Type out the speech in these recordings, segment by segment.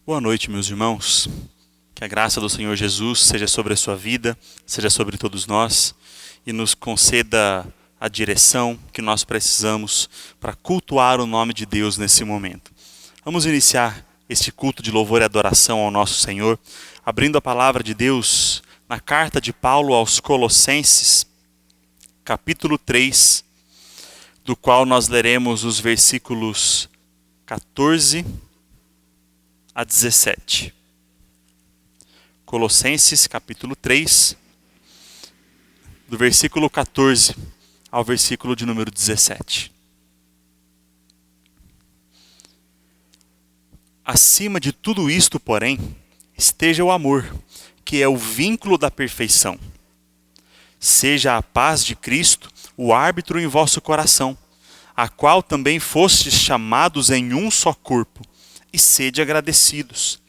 Boa noite, meus irmãos. Que a graça do Senhor Jesus seja sobre a sua vida, seja sobre todos nós e nos conceda a direção que nós precisamos para cultuar o nome de Deus nesse momento. Vamos iniciar este culto de louvor e adoração ao nosso Senhor, abrindo a palavra de Deus na carta de Paulo aos Colossenses, capítulo 3, do qual nós leremos os versículos 14 a 17. Colossenses capítulo 3, do versículo 14 ao versículo de número 17. Acima de tudo isto, porém, esteja o amor, que é o vínculo da perfeição. Seja a paz de Cristo o árbitro em vosso coração, a qual também fostes chamados em um só corpo, e sede agradecidos.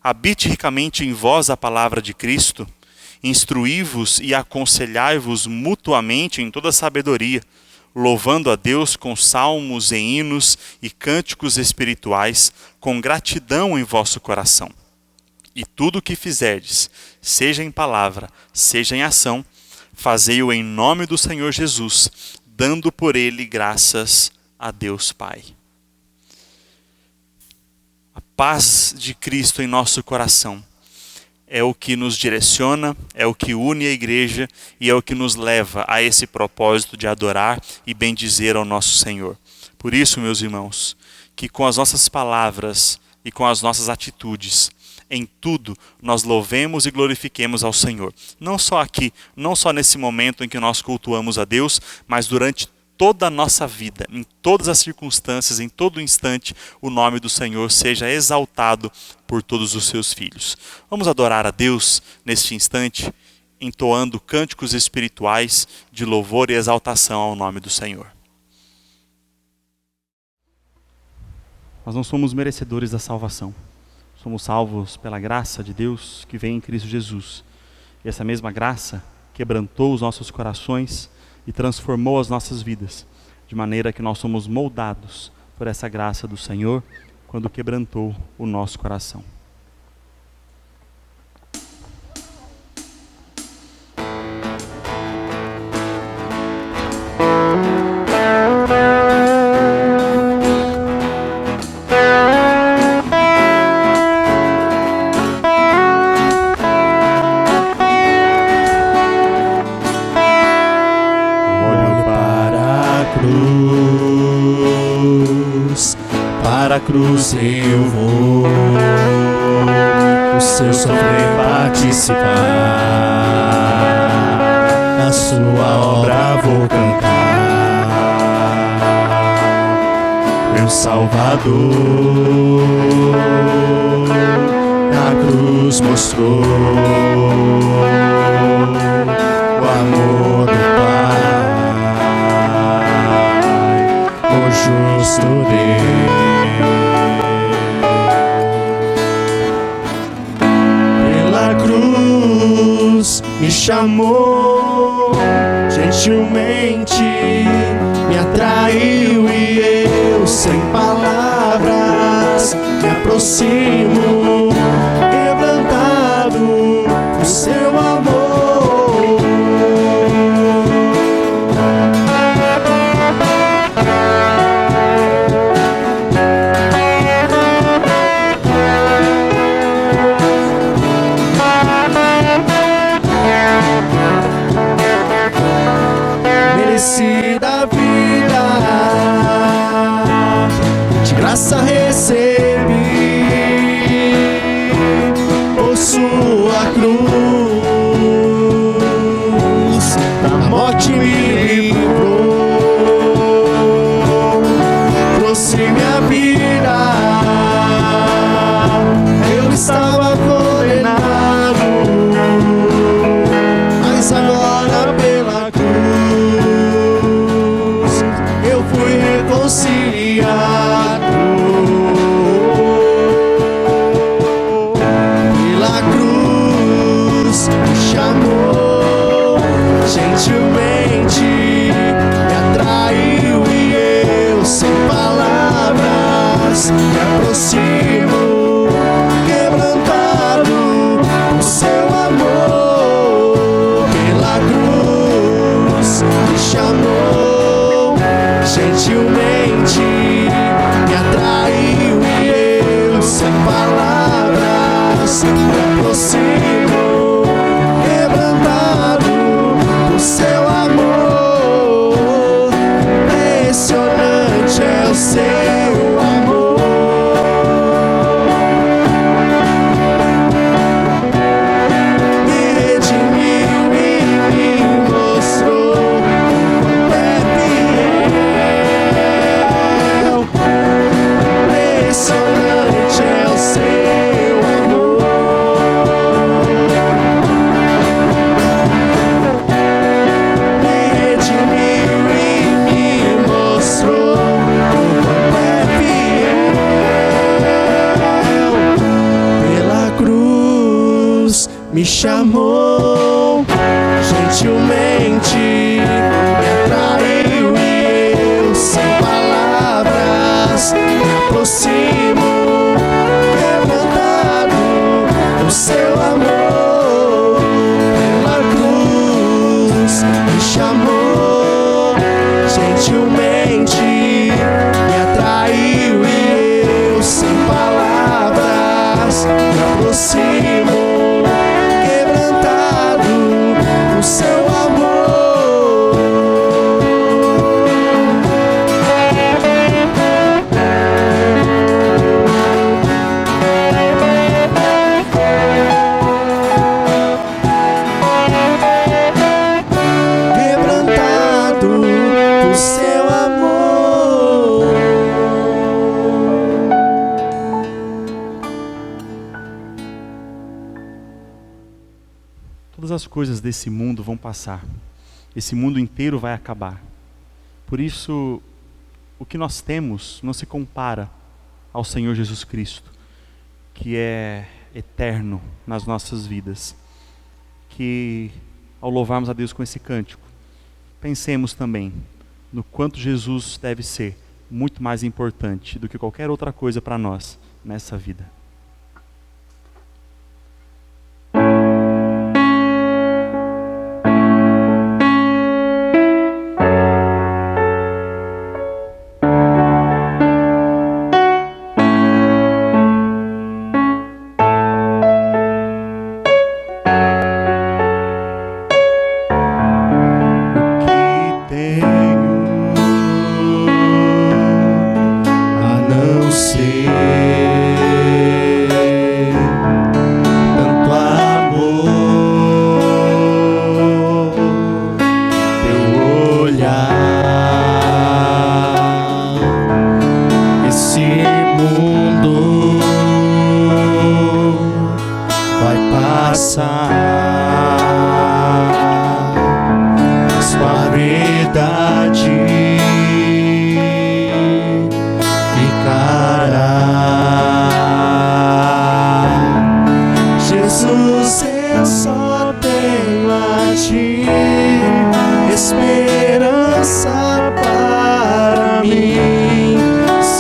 Habite ricamente em vós a palavra de Cristo, instruí-vos e aconselhai-vos mutuamente em toda sabedoria, louvando a Deus com salmos e hinos e cânticos espirituais, com gratidão em vosso coração. E tudo o que fizerdes, seja em palavra, seja em ação, fazei-o em nome do Senhor Jesus, dando por ele graças a Deus Pai. A paz de Cristo em nosso coração é o que nos direciona, é o que une a igreja e é o que nos leva a esse propósito de adorar e bendizer ao nosso Senhor. Por isso, meus irmãos, que com as nossas palavras e com as nossas atitudes, em tudo nós louvemos e glorifiquemos ao Senhor. Não só aqui, não só nesse momento em que nós cultuamos a Deus, mas durante toda a nossa vida, em todas as circunstâncias, em todo instante, o nome do Senhor seja exaltado por todos os seus filhos. Vamos adorar a Deus neste instante, entoando cânticos espirituais de louvor e exaltação ao nome do Senhor. Nós não somos merecedores da salvação. Somos salvos pela graça de Deus que vem em Cristo Jesus. E essa mesma graça quebrantou os nossos corações e transformou as nossas vidas, de maneira que nós somos moldados por essa graça do Senhor quando quebrantou o nosso coração. Cruz eu vou, o seu sofrer participar, na sua obra vou cantar, meu Salvador, na cruz mostrou o amor do Pai, o justo Deus. Me chamou gentilmente, me atraiu e eu sem palavras me aproximo, quebrantado por seu amor. Da vida, de graça recebi, por sua cruz, da morte me livrou, trouxe minha vida, eu estava condenado, mas agora pela cruz reconciliado, pela cruz me chamou gentilmente, me atraiu e eu sem palavras me aproximo, me chamou, gentilmente me atraiu e eu, sem palavras, me aproximo, quebrantado do seu amor. Pela cruz me chamou, gentilmente me atraiu e eu, sem palavras, me aproximo, quebrantado do seu amor. Quebrantado do seu amor. Todas as coisas desse mundo vão passar. Esse mundo inteiro vai acabar. Por isso, o que nós temos não se compara ao Senhor Jesus Cristo, que é eterno nas nossas vidas. Que, ao louvarmos a Deus com esse cântico, pensemos também no quanto Jesus deve ser muito mais importante do que qualquer outra coisa para nós nessa vida.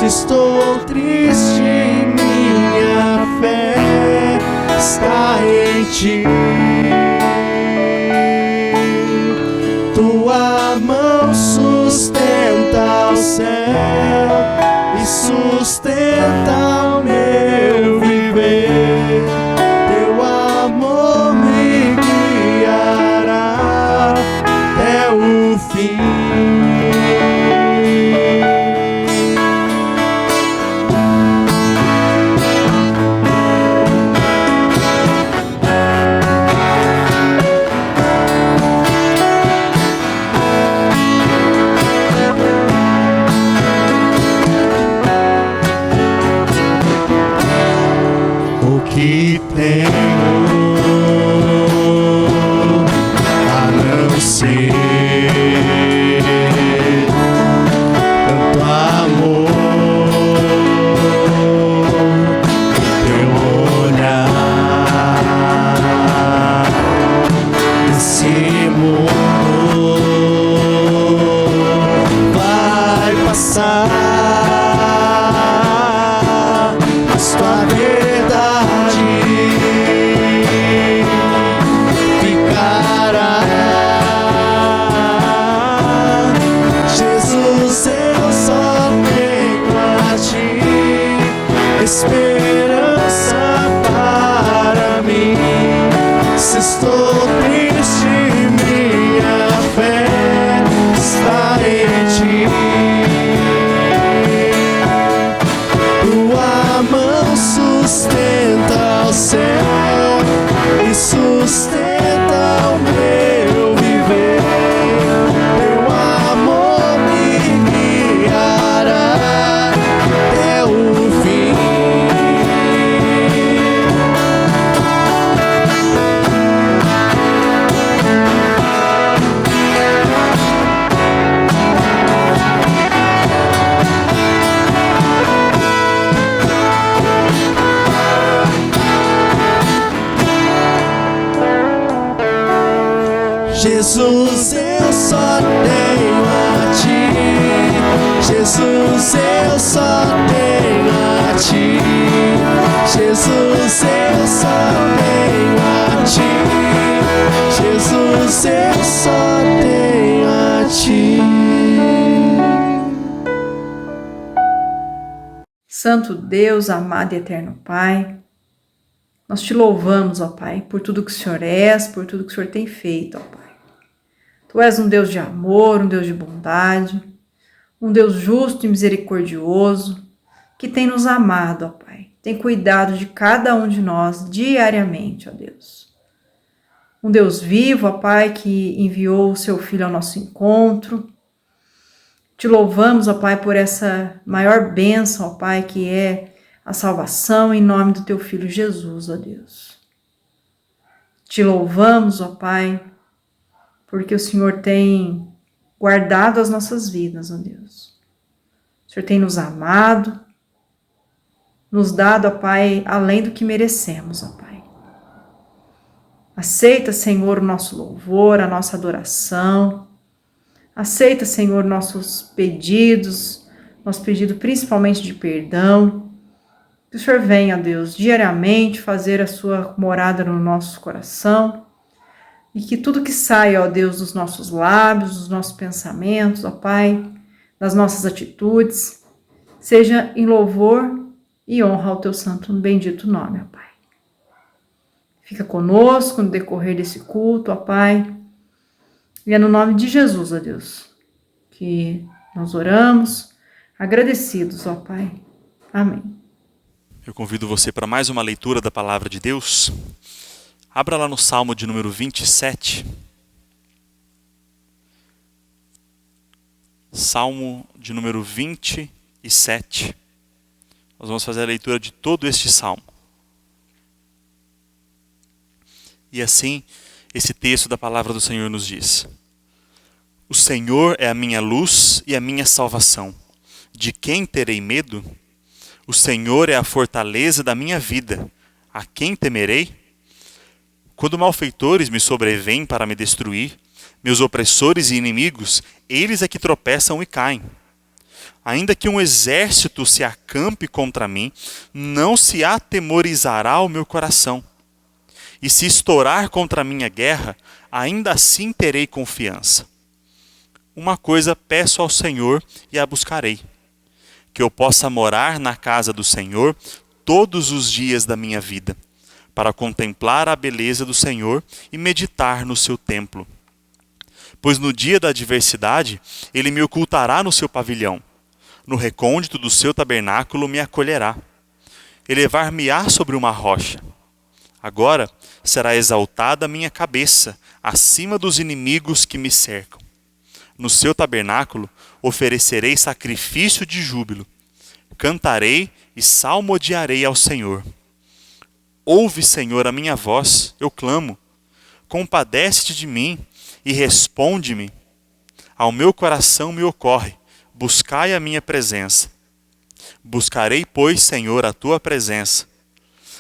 Estou triste, minha fé está em ti. Tua mão sustenta o céu e sustenta o meu viver. Teu amor me guiará até o fim. Que tenho a não ser tanto amor, teu olhar. Esse mundo vai passar, mas tua verdade ficará. Jesus, eu só tenho a ti esperança para mim. Se estou triste, minha fé está em ti. Tua mão sustenta o céu e sustenta o meu viver. Teu amor me guiará até o fim. Jesus, eu só tenho a ti. Jesus, eu só tenho a ti. Jesus, eu só tenho a ti. Jesus, eu só tenho a ti. Santo Deus, amado e eterno Pai, nós te louvamos, ó Pai, por tudo que o Senhor és, por tudo que o Senhor tem feito, ó Pai. Tu és um Deus de amor, um Deus de bondade, um Deus justo e misericordioso, que tem nos amado, ó Pai, tem cuidado de cada um de nós diariamente, ó Deus. Um Deus vivo, ó Pai, que enviou o seu Filho ao nosso encontro. Te louvamos, ó Pai, por essa maior bênção, ó Pai, que é a salvação em nome do Teu Filho Jesus, ó Deus. Te louvamos, ó Pai, porque o Senhor tem guardado as nossas vidas, ó Deus. O Senhor tem nos amado, nos dado, ó Pai, além do que merecemos, ó Pai. Aceita, Senhor, o nosso louvor, a nossa adoração. Aceita, Senhor, nossos pedidos, nosso pedido principalmente de perdão. Que o Senhor venha, ó Deus, diariamente fazer a sua morada no nosso coração e que tudo que saia, ó Deus, dos nossos lábios, dos nossos pensamentos, ó Pai, das nossas atitudes, seja em louvor e honra ao Teu santo e bendito nome, ó Pai. Fica conosco no decorrer desse culto, ó Pai. E é no nome de Jesus, ó Deus, que nós oramos, agradecidos, ó Pai. Amém. Eu convido você para mais uma leitura da Palavra de Deus. Abra lá no Salmo de número 27. Salmo de número 27. Nós vamos fazer a leitura de todo este salmo. E assim, esse texto da Palavra do Senhor nos diz: O Senhor é a minha luz e a minha salvação. De quem terei medo? O Senhor é a fortaleza da minha vida. A quem temerei? Quando malfeitores me sobrevêm para me destruir, meus opressores e inimigos, eles é que tropeçam e caem. Ainda que um exército se acampe contra mim, não se atemorizará o meu coração. E se estourar contra a minha guerra, ainda assim terei confiança. Uma coisa peço ao Senhor e a buscarei: que eu possa morar na casa do Senhor todos os dias da minha vida, para contemplar a beleza do Senhor e meditar no seu templo. Pois no dia da adversidade, ele me ocultará no seu pavilhão, no recôndito do seu tabernáculo me acolherá. Elevar-me-á sobre uma rocha. Agora será exaltada a minha cabeça acima dos inimigos que me cercam. No seu tabernáculo oferecerei sacrifício de júbilo. Cantarei e salmodiarei ao Senhor. Ouve, Senhor, a minha voz, eu clamo. Compadece-te de mim e responde-me. Ao meu coração me ocorre, buscai a minha presença. Buscarei, pois, Senhor, a tua presença.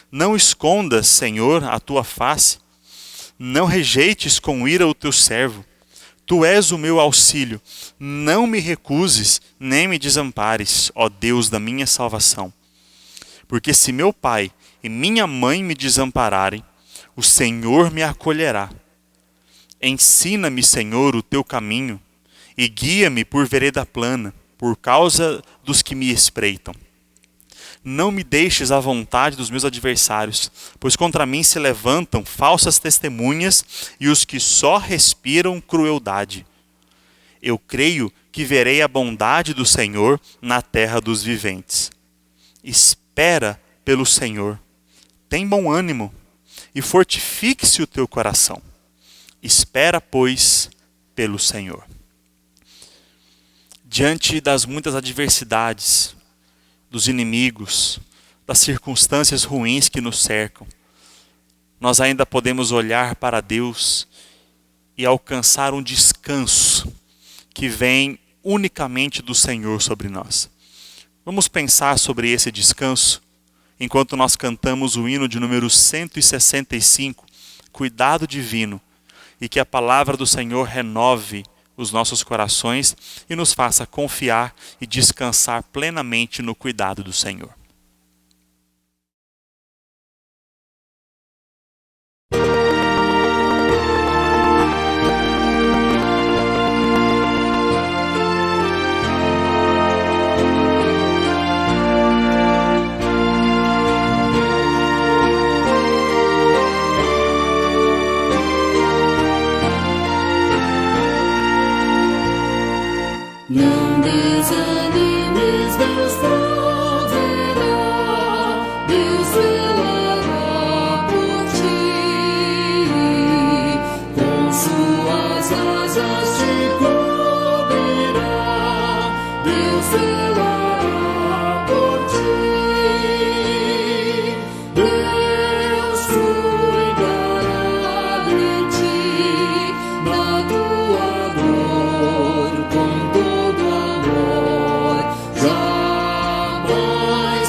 Não escondas, Senhor, a tua face. Não rejeites com ira o teu servo. Tu és o meu auxílio. Não me recuses, nem me desampares, ó Deus da minha salvação. Porque se meu pai e minha mãe me desampararem, o Senhor me acolherá. Ensina-me, Senhor, o teu caminho, e guia-me por vereda plana, por causa dos que me espreitam. Não me deixes à vontade dos meus adversários, pois contra mim se levantam falsas testemunhas e os que só respiram crueldade. Eu creio que verei a bondade do Senhor na terra dos viventes. Espera pelo Senhor, tem bom ânimo e fortifique-se o teu coração. Espera, pois, pelo Senhor. Diante das muitas adversidades, dos inimigos, das circunstâncias ruins que nos cercam, nós ainda podemos olhar para Deus e alcançar um descanso que vem unicamente do Senhor sobre nós. Vamos pensar sobre esse descanso enquanto nós cantamos o hino de número 165, Cuidado Divino, e que a palavra do Senhor renove os nossos corações e nos faça confiar e descansar plenamente no cuidado do Senhor. Não desanimes, Deus proverá, Deus velará por ti, com suas asas te cobrirá, Deus velará por ti, Deus cuidará de ti, na tua dor, com todo amor, jamais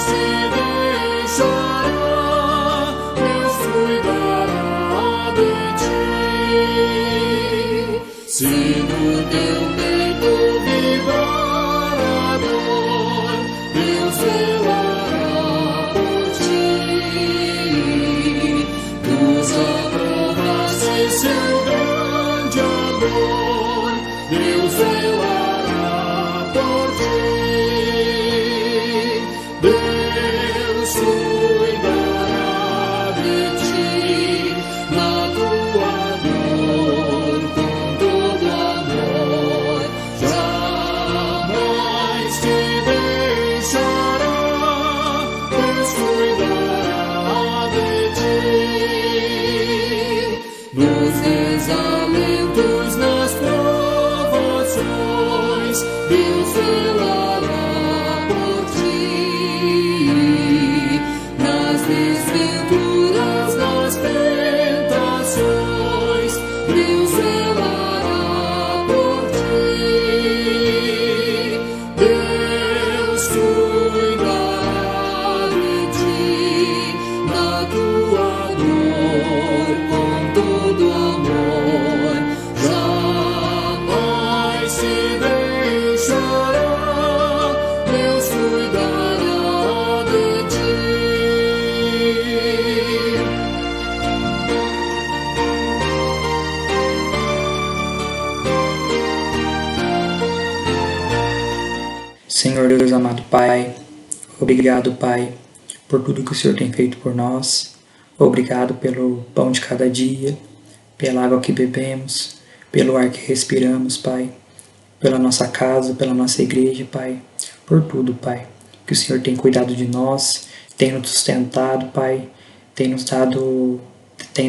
te deixará, Deus cuidará de ti. Se no teu peito vibrar a dor, Deus velará por ti. Dos aprovaste seu grande amor, Deus velará por ti. Deus cuidará de ti, na tua dor, com todo amor, jamais te deixará, Deus cuidará de ti. Nos desalentos, nas provações, Deus velará por ti. Nas desventuras, nas tentações, Deus velará por ti. Deus cuidará de ti, na tua dor, com todo amor, jamais te deixará, Deus cuidará de ti. Senhor Deus amado Pai, obrigado, Pai, por tudo que o Senhor tem feito por nós. Obrigado pelo pão de cada dia, pela água que bebemos, pelo ar que respiramos, Pai, pela nossa casa, pela nossa igreja, Pai, por tudo, Pai, que o Senhor tem cuidado de nós, tem nos sustentado, Pai, tem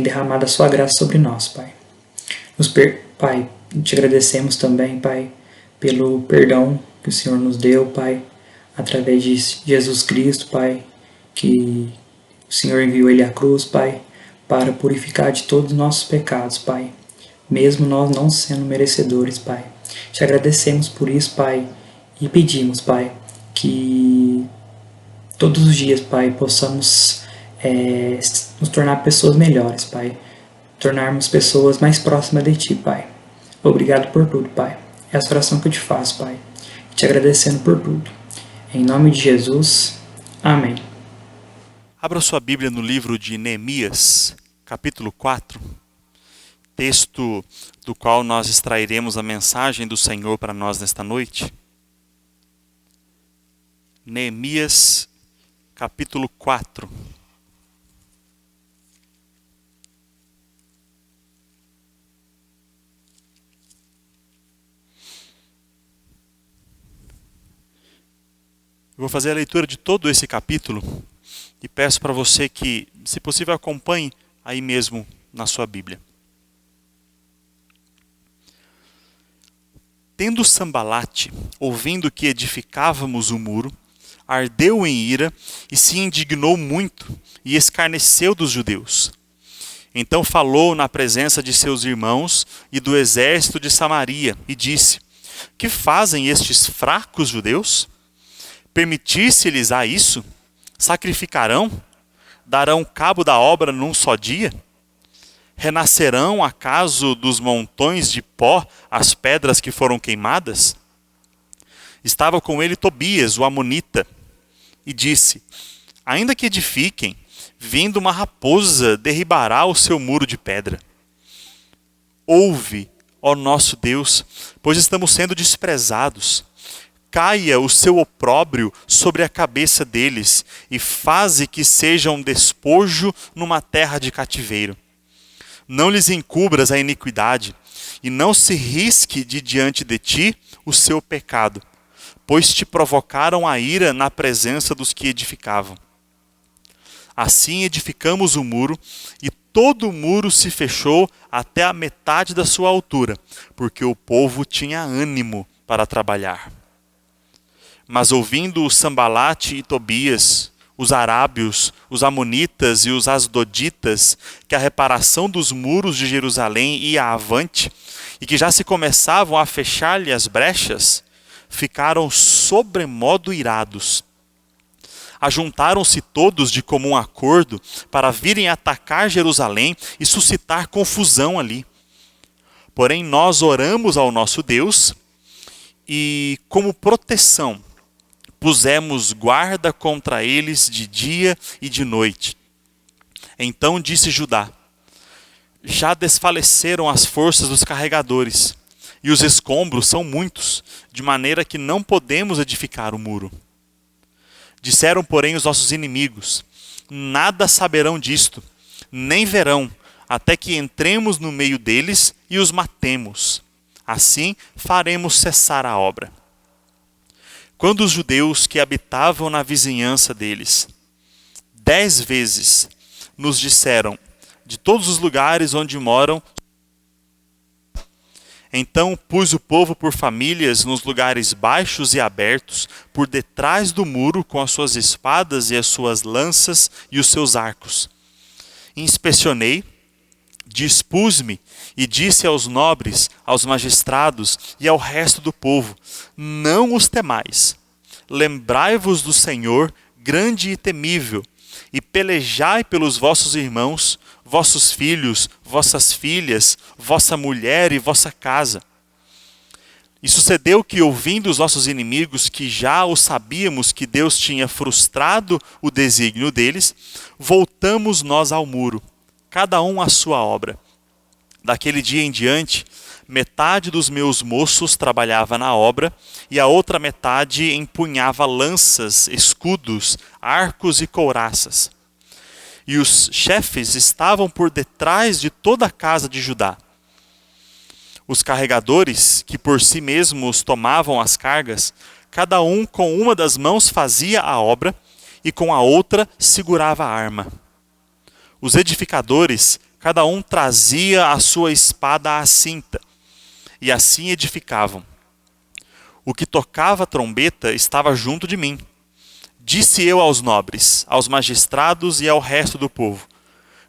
derramado a sua graça sobre nós, Pai. Pai, te agradecemos também, Pai, pelo perdão que o Senhor nos deu, Pai, através de Jesus Cristo, Pai, que o Senhor enviou Ele à cruz, Pai, para purificar de todos os nossos pecados, Pai, mesmo nós não sendo merecedores, Pai. Te agradecemos por isso, Pai, e pedimos, Pai, que todos os dias, Pai, possamos nos tornar pessoas melhores, Pai, tornarmos pessoas mais próximas de Ti, Pai. Obrigado por tudo, Pai. É essa oração que eu te faço, Pai, te agradecendo por tudo. Em nome de Jesus, amém. Abra sua Bíblia no livro de Neemias, capítulo 4, texto do qual nós extrairemos a mensagem do Senhor para nós nesta noite. Neemias, capítulo 4. Eu vou fazer a leitura de todo esse capítulo e peço para você que, se possível, acompanhe aí mesmo na sua Bíblia. Tendo Sambalate, ouvindo que edificávamos o muro, ardeu em ira e se indignou muito e escarneceu dos judeus. Então falou na presença de seus irmãos e do exército de Samaria e disse: que fazem estes fracos judeus? Permitir-se-lhes a isso? Sacrificarão? Darão cabo da obra num só dia? Renascerão acaso dos montões de pó as pedras que foram queimadas? Estava com ele Tobias, o amonita, e disse: ainda que edifiquem, vindo uma raposa derribará o seu muro de pedra. Ouve, ó nosso Deus, pois estamos sendo desprezados. Caia o seu opróbrio sobre a cabeça deles, e faze que sejam um despojo numa terra de cativeiro. Não lhes encubras a iniquidade, e não se risque de diante de ti o seu pecado, pois te provocaram a ira na presença dos que edificavam. Assim edificamos o muro, e todo o muro se fechou até a metade da sua altura, porque o povo tinha ânimo para trabalhar. Mas ouvindo o Sambalate e Tobias, os arábios, os amonitas e os asdoditas, que a reparação dos muros de Jerusalém ia avante, e que já se começavam a fechar-lhe as brechas, ficaram sobremodo irados. Ajuntaram-se todos de comum acordo para virem atacar Jerusalém e suscitar confusão ali. Porém, nós oramos ao nosso Deus e, como proteção, pusemos guarda contra eles de dia e de noite. Então disse Judá: já desfaleceram as forças dos carregadores, e os escombros são muitos, de maneira que não podemos edificar o muro. Disseram, porém, os nossos inimigos: nada saberão disto, nem verão, até que entremos no meio deles e os matemos. Assim faremos cessar a obra. Quando os judeus que habitavam na vizinhança deles 10 vezes nos disseram de todos os lugares onde moram, então pus o povo por famílias nos lugares baixos e abertos, por detrás do muro, com as suas espadas e as suas lanças e os seus arcos. Inspecionei, dispus-me e disse aos nobres, aos magistrados e ao resto do povo: não os temais. Lembrai-vos do Senhor, grande e temível, e pelejai pelos vossos irmãos, vossos filhos, vossas filhas, vossa mulher e vossa casa. E sucedeu que, ouvindo os nossos inimigos, que já o sabíamos que Deus tinha frustrado o desígnio deles, voltamos nós ao muro, cada um à sua obra. Daquele dia em diante, metade dos meus moços trabalhava na obra, e a outra metade empunhava lanças, escudos, arcos e couraças. E os chefes estavam por detrás de toda a casa de Judá. Os carregadores, que por si mesmos tomavam as cargas, cada um com uma das mãos fazia a obra, e com a outra segurava a arma. Os edificadores, cada um trazia a sua espada à cinta, e assim edificavam. O que tocava a trombeta estava junto de mim. Disse eu aos nobres, aos magistrados e ao resto do povo: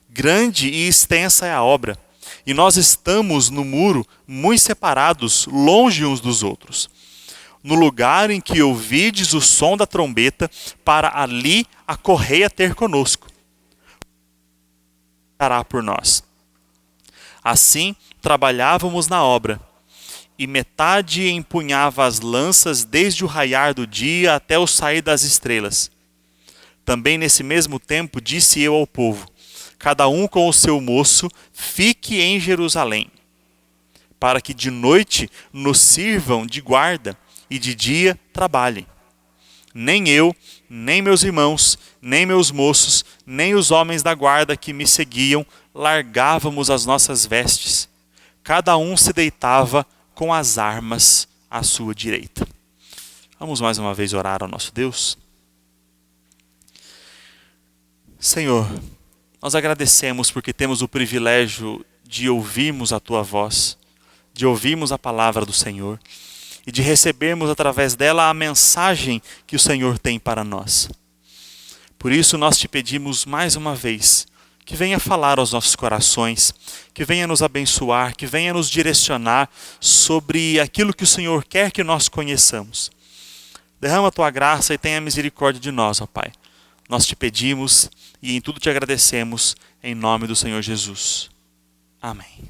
grande e extensa é a obra, e nós estamos no muro muito separados, longe uns dos outros. No lugar em que ouvides o som da trombeta, para ali acorrei a ter conosco. Dará por nós. Assim trabalhávamos na obra, e metade empunhava as lanças desde o raiar do dia até o sair das estrelas. Também nesse mesmo tempo disse eu ao povo: cada um com o seu moço fique em Jerusalém, para que de noite nos sirvam de guarda e de dia trabalhem. Nem eu, nem meus irmãos, nem meus moços, nem os homens da guarda que me seguiam largávamos as nossas vestes. Cada um se deitava com as armas à sua direita. Vamos mais uma vez orar ao nosso Deus? Senhor, nós agradecemos porque temos o privilégio de ouvirmos a Tua voz, de ouvirmos a palavra do Senhor e de recebermos através dela a mensagem que o Senhor tem para nós. Por isso nós te pedimos mais uma vez que venha falar aos nossos corações, que venha nos abençoar, que venha nos direcionar sobre aquilo que o Senhor quer que nós conheçamos. Derrama a Tua graça e tenha misericórdia de nós, ó Pai. Nós te pedimos e em tudo te agradecemos, em nome do Senhor Jesus. Amém.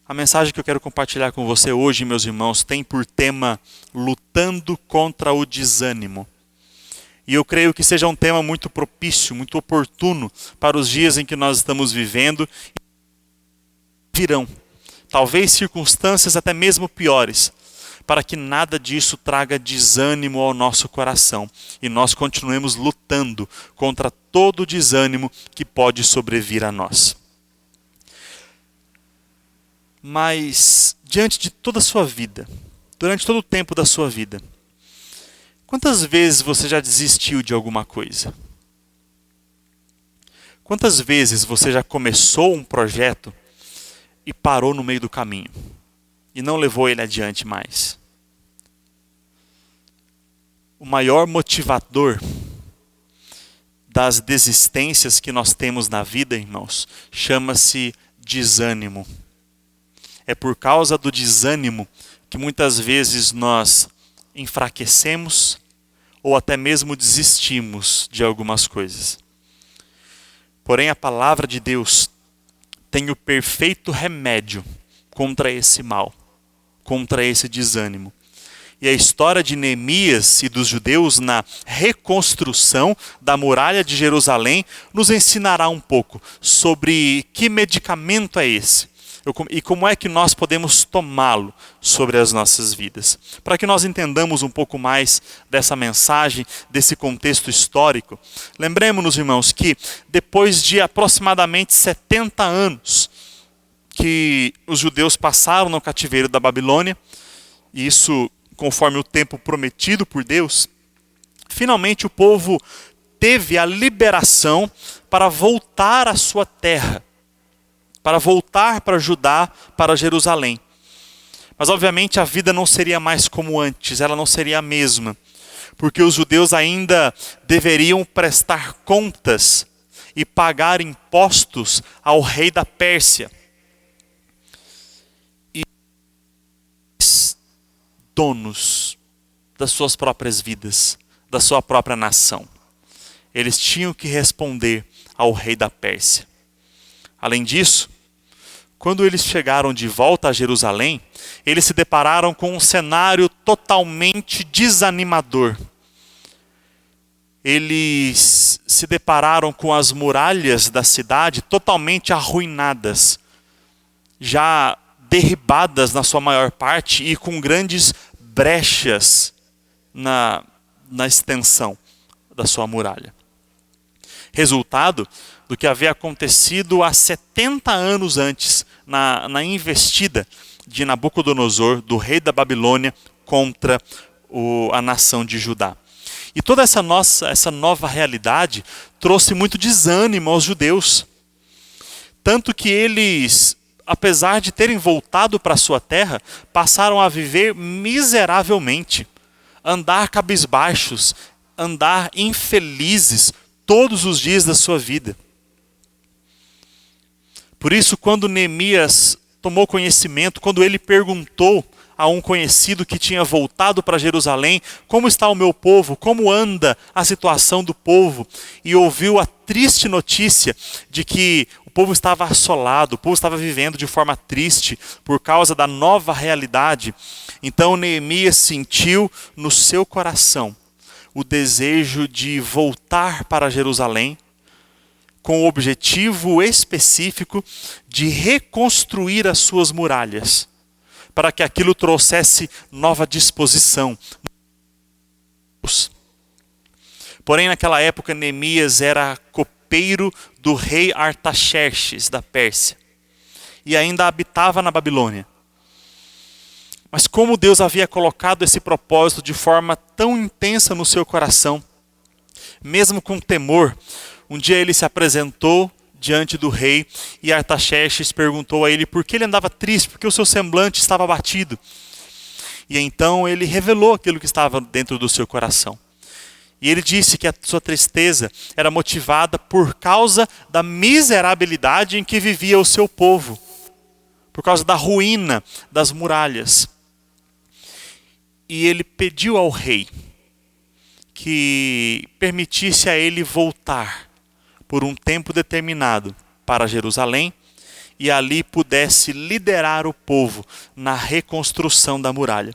A mensagem que eu quero compartilhar com você hoje, meus irmãos, tem por tema lutando contra o desânimo. E eu creio que seja um tema muito propício, muito oportuno para os dias em que nós estamos vivendo. Virão, talvez circunstâncias até mesmo piores, para que nada disso traga desânimo ao nosso coração e nós continuemos lutando contra todo o desânimo que pode sobrevir a nós. Mas, diante de toda a sua vida, durante todo o tempo da sua vida, quantas vezes você já desistiu de alguma coisa? Quantas vezes você já começou um projeto e parou no meio do caminho e não levou ele adiante mais? O maior motivador das desistências que nós temos na vida, irmãos, chama-se desânimo. É por causa do desânimo que muitas vezes nós enfraquecemos ou até mesmo desistimos de algumas coisas. Porém, a palavra de Deus tem o perfeito remédio contra esse mal, contra esse desânimo. E a história de Neemias e dos judeus na reconstrução da muralha de Jerusalém nos ensinará um pouco sobre que medicamento é esse e como é que nós podemos tomá-lo sobre as nossas vidas. Para que nós entendamos um pouco mais dessa mensagem, desse contexto histórico, lembremos-nos, irmãos, que depois de aproximadamente 70 anos que os judeus passaram no cativeiro da Babilônia, e isso conforme o tempo prometido por Deus, finalmente o povo teve a liberação para voltar à sua terra, para voltar para Judá, para Jerusalém. Mas obviamente a vida não seria mais como antes, ela não seria a mesma, porque os judeus ainda deveriam prestar contas e pagar impostos ao rei da Pérsia. E donos das suas próprias vidas, da sua própria nação. Eles tinham que responder ao rei da Pérsia. Além disso, quando eles chegaram de volta a Jerusalém, eles se depararam com um cenário totalmente desanimador. Eles se depararam com as muralhas da cidade totalmente arruinadas, já derribadas na sua maior parte e com grandes brechas na extensão da sua muralha. Resultado do que havia acontecido há 70 anos antes, na investida de Nabucodonosor, do rei da Babilônia, contra a nação de Judá. E toda essa nova realidade trouxe muito desânimo aos judeus. Tanto que eles, apesar de terem voltado para a sua terra, passaram a viver miseravelmente, andar cabisbaixos, andar infelizes todos os dias da sua vida. Por isso, quando Neemias tomou conhecimento, quando ele perguntou a um conhecido que tinha voltado para Jerusalém, como está o meu povo, como anda a situação do povo, e ouviu a triste notícia de que o povo estava assolado, o povo estava vivendo de forma triste por causa da nova realidade, então Neemias sentiu no seu coração o desejo de voltar para Jerusalém, com o objetivo específico de reconstruir as suas muralhas, para que aquilo trouxesse nova disposição. Porém, naquela época, Neemias era copeiro do rei Artaxerxes, da Pérsia, e ainda habitava na Babilônia. Mas como Deus havia colocado esse propósito de forma tão intensa no seu coração, mesmo com temor, um dia ele se apresentou diante do rei e Artaxerxes perguntou a ele por que ele andava triste, porque o seu semblante estava abatido. E então ele revelou aquilo que estava dentro do seu coração. E ele disse que a sua tristeza era motivada por causa da miserabilidade em que vivia o seu povo, por causa da ruína das muralhas. E ele pediu ao rei que permitisse a ele voltar por um tempo determinado para Jerusalém e ali pudesse liderar o povo na reconstrução da muralha.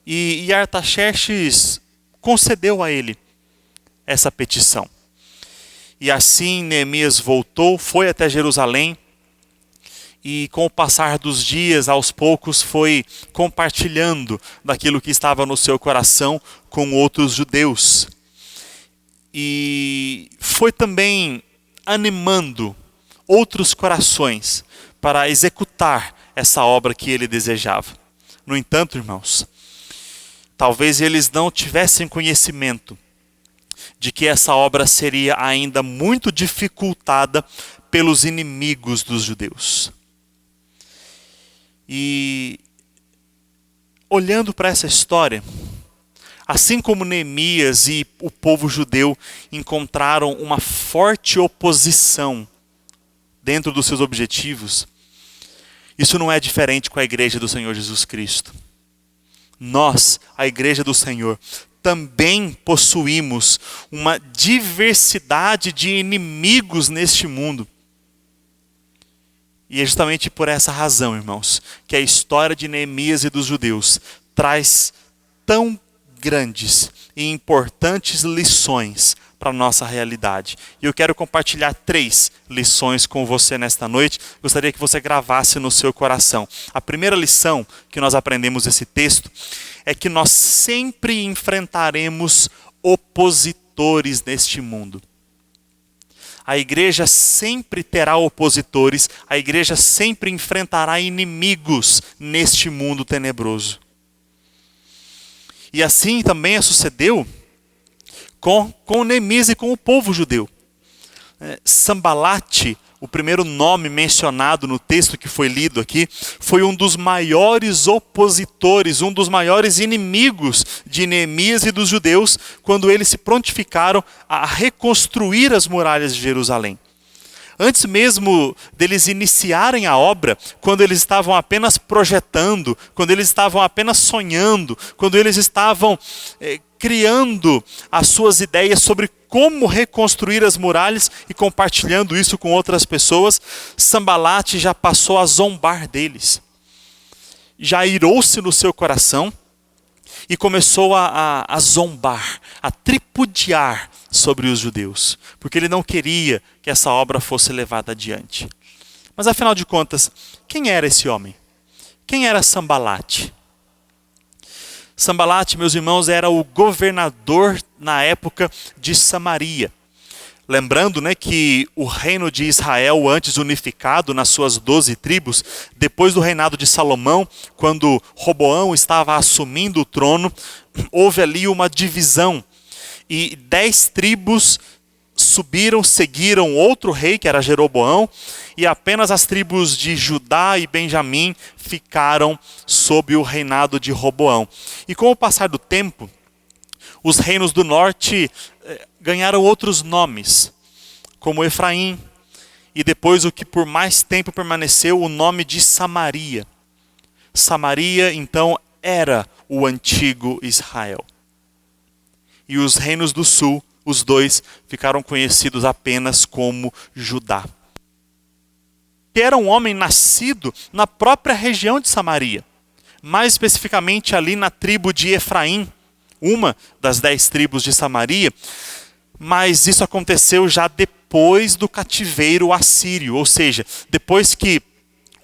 E Artaxerxes concedeu a ele essa petição. E assim Neemias voltou, foi até Jerusalém e com o passar dos dias, aos poucos, foi compartilhando daquilo que estava no seu coração com outros judeus. E foi também animando outros corações para executar essa obra que ele desejava. No entanto, irmãos, talvez eles não tivessem conhecimento de que essa obra seria ainda muito dificultada pelos inimigos dos judeus. E olhando para essa história, assim como Neemias e o povo judeu encontraram uma forte oposição dentro dos seus objetivos, isso não é diferente com a igreja do Senhor Jesus Cristo. Nós, a igreja do Senhor, também possuímos uma diversidade de inimigos neste mundo. E é justamente por essa razão, irmãos, que a história de Neemias e dos judeus traz tão grandes e importantes lições para a nossa realidade. E eu quero compartilhar 3 lições com você nesta noite. Gostaria que você gravasse no seu coração. A primeira lição que nós aprendemos nesse texto é que nós sempre enfrentaremos opositores neste mundo. A igreja sempre terá opositores, a igreja sempre enfrentará inimigos neste mundo tenebroso. E assim também sucedeu com Neemias e com o povo judeu. Sambalate, o primeiro nome mencionado no texto que foi lido aqui, foi um dos maiores opositores, um dos maiores inimigos de Neemias e dos judeus, quando eles se prontificaram a reconstruir as muralhas de Jerusalém. Antes mesmo deles iniciarem a obra, quando eles estavam apenas projetando, quando eles estavam apenas sonhando, quando eles estavam criando as suas ideias sobre como reconstruir as muralhas e compartilhando isso com outras pessoas, Sambalate já passou a zombar deles. Já irou-se no seu coração e começou a zombar, a tripudiar sobre os judeus, porque ele não queria que essa obra fosse levada adiante. Mas afinal de contas, quem era esse homem? Quem era Sambalate? Sambalate, meus irmãos, era o governador na época de Samaria. Lembrando, que o reino de Israel, antes unificado nas suas 12 tribos, depois do reinado de Salomão, quando Roboão estava assumindo o trono, houve ali uma divisão. E 10 tribos subiram, seguiram outro rei, que era Jeroboão, e apenas as tribos de Judá e Benjamim ficaram sob o reinado de Roboão. E com o passar do tempo, os reinos do norte ganharam outros nomes, como Efraim, e depois o que por mais tempo permaneceu, o nome de Samaria. Samaria, então, era o antigo Israel. E os reinos do sul, os 2, ficaram conhecidos apenas como Judá. Que era um homem nascido na própria região de Samaria, mais especificamente ali na tribo de Efraim, uma das 10 tribos de Samaria, mas isso aconteceu já depois do cativeiro assírio, ou seja, depois que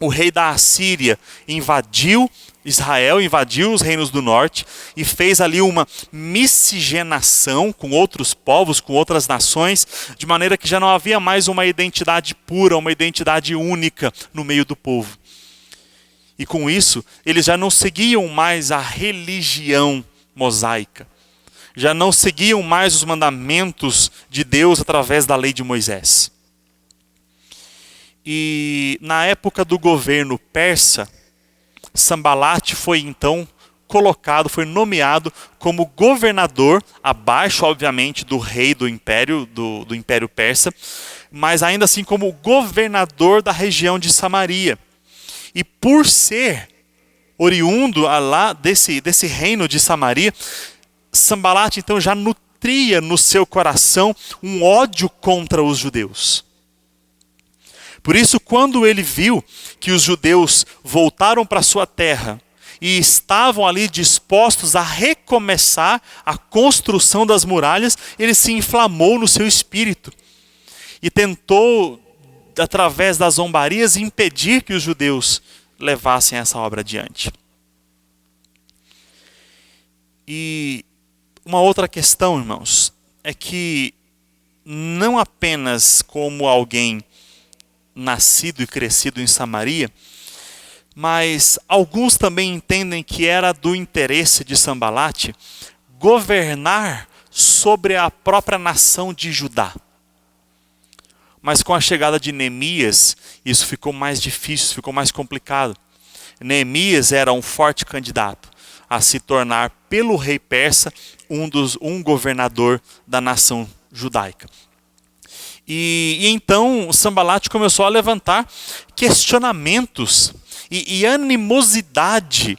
o rei da Assíria invadiu Israel, invadiu os reinos do norte e fez ali uma miscigenação com outros povos, com outras nações, de maneira que já não havia mais uma identidade pura, uma identidade única no meio do povo. E com isso, eles já não seguiam mais a religião mosaica, já não seguiam mais os mandamentos de Deus através da lei de Moisés. E na época do governo persa, Sambalate foi então colocado, foi nomeado como governador, abaixo obviamente do rei do império persa, mas ainda assim como governador da região de Samaria. E por ser oriundo lá desse reino de Samaria, Sambalate então já nutria no seu coração um ódio contra os judeus. Por isso, quando ele viu que os judeus voltaram para sua terra e estavam ali dispostos a recomeçar a construção das muralhas, ele se inflamou no seu espírito e tentou, através das zombarias, impedir que os judeus levassem essa obra adiante. E uma outra questão, irmãos, é que não apenas como alguém nascido e crescido em Samaria, mas alguns também entendem que era do interesse de Sambalate governar sobre a própria nação de Judá. Mas com a chegada de Neemias, isso ficou mais difícil, ficou mais complicado. Neemias era um forte candidato a se tornar, pelo rei persa, um governador da nação judaica. E então Sambalate começou a levantar questionamentos e animosidade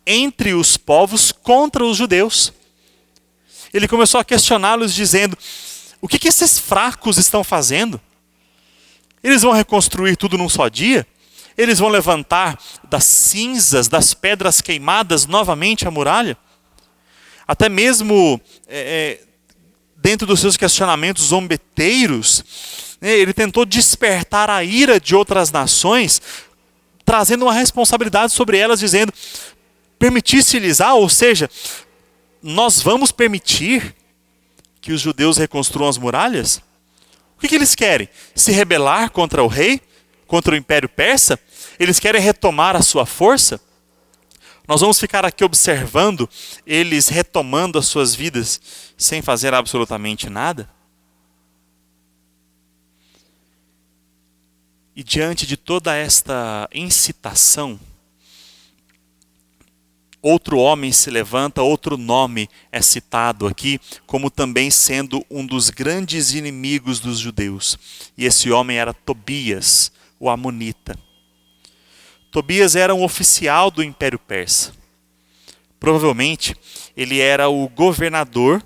entre os povos contra os judeus. Ele começou a questioná-los dizendo: o que esses fracos estão fazendo? Eles vão reconstruir tudo num só dia? Eles vão levantar das cinzas, das pedras queimadas novamente a muralha? Até mesmo dentro dos seus questionamentos zombeteiros, ele tentou despertar a ira de outras nações, trazendo uma responsabilidade sobre elas, dizendo: permitisse-lhes, ou seja, nós vamos permitir que os judeus reconstruam as muralhas? O que eles querem? Se rebelar contra o rei? Contra o Império Persa? Eles querem retomar a sua força? Nós vamos ficar aqui observando eles retomando as suas vidas sem fazer absolutamente nada? E diante de toda esta incitação, outro homem se levanta, outro nome é citado aqui, como também sendo um dos grandes inimigos dos judeus. E esse homem era Tobias, o amonita. Tobias era um oficial do Império Persa. Provavelmente, ele era o governador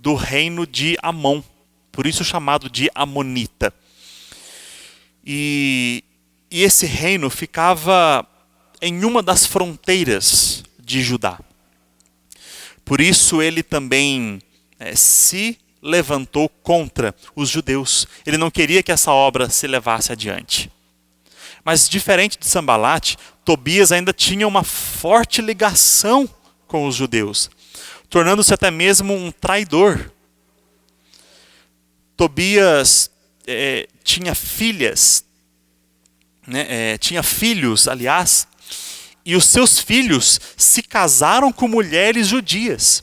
do reino de Amon, por isso chamado de amonita. E esse reino ficava em uma das fronteiras de Judá. Por isso ele também se levantou contra os judeus. Ele não queria que essa obra se levasse adiante. Mas diferente de Sambalate, Tobias ainda tinha uma forte ligação com os judeus, tornando-se até mesmo um traidor. Tobias tinha filhos, aliás, e os seus filhos se casaram com mulheres judias.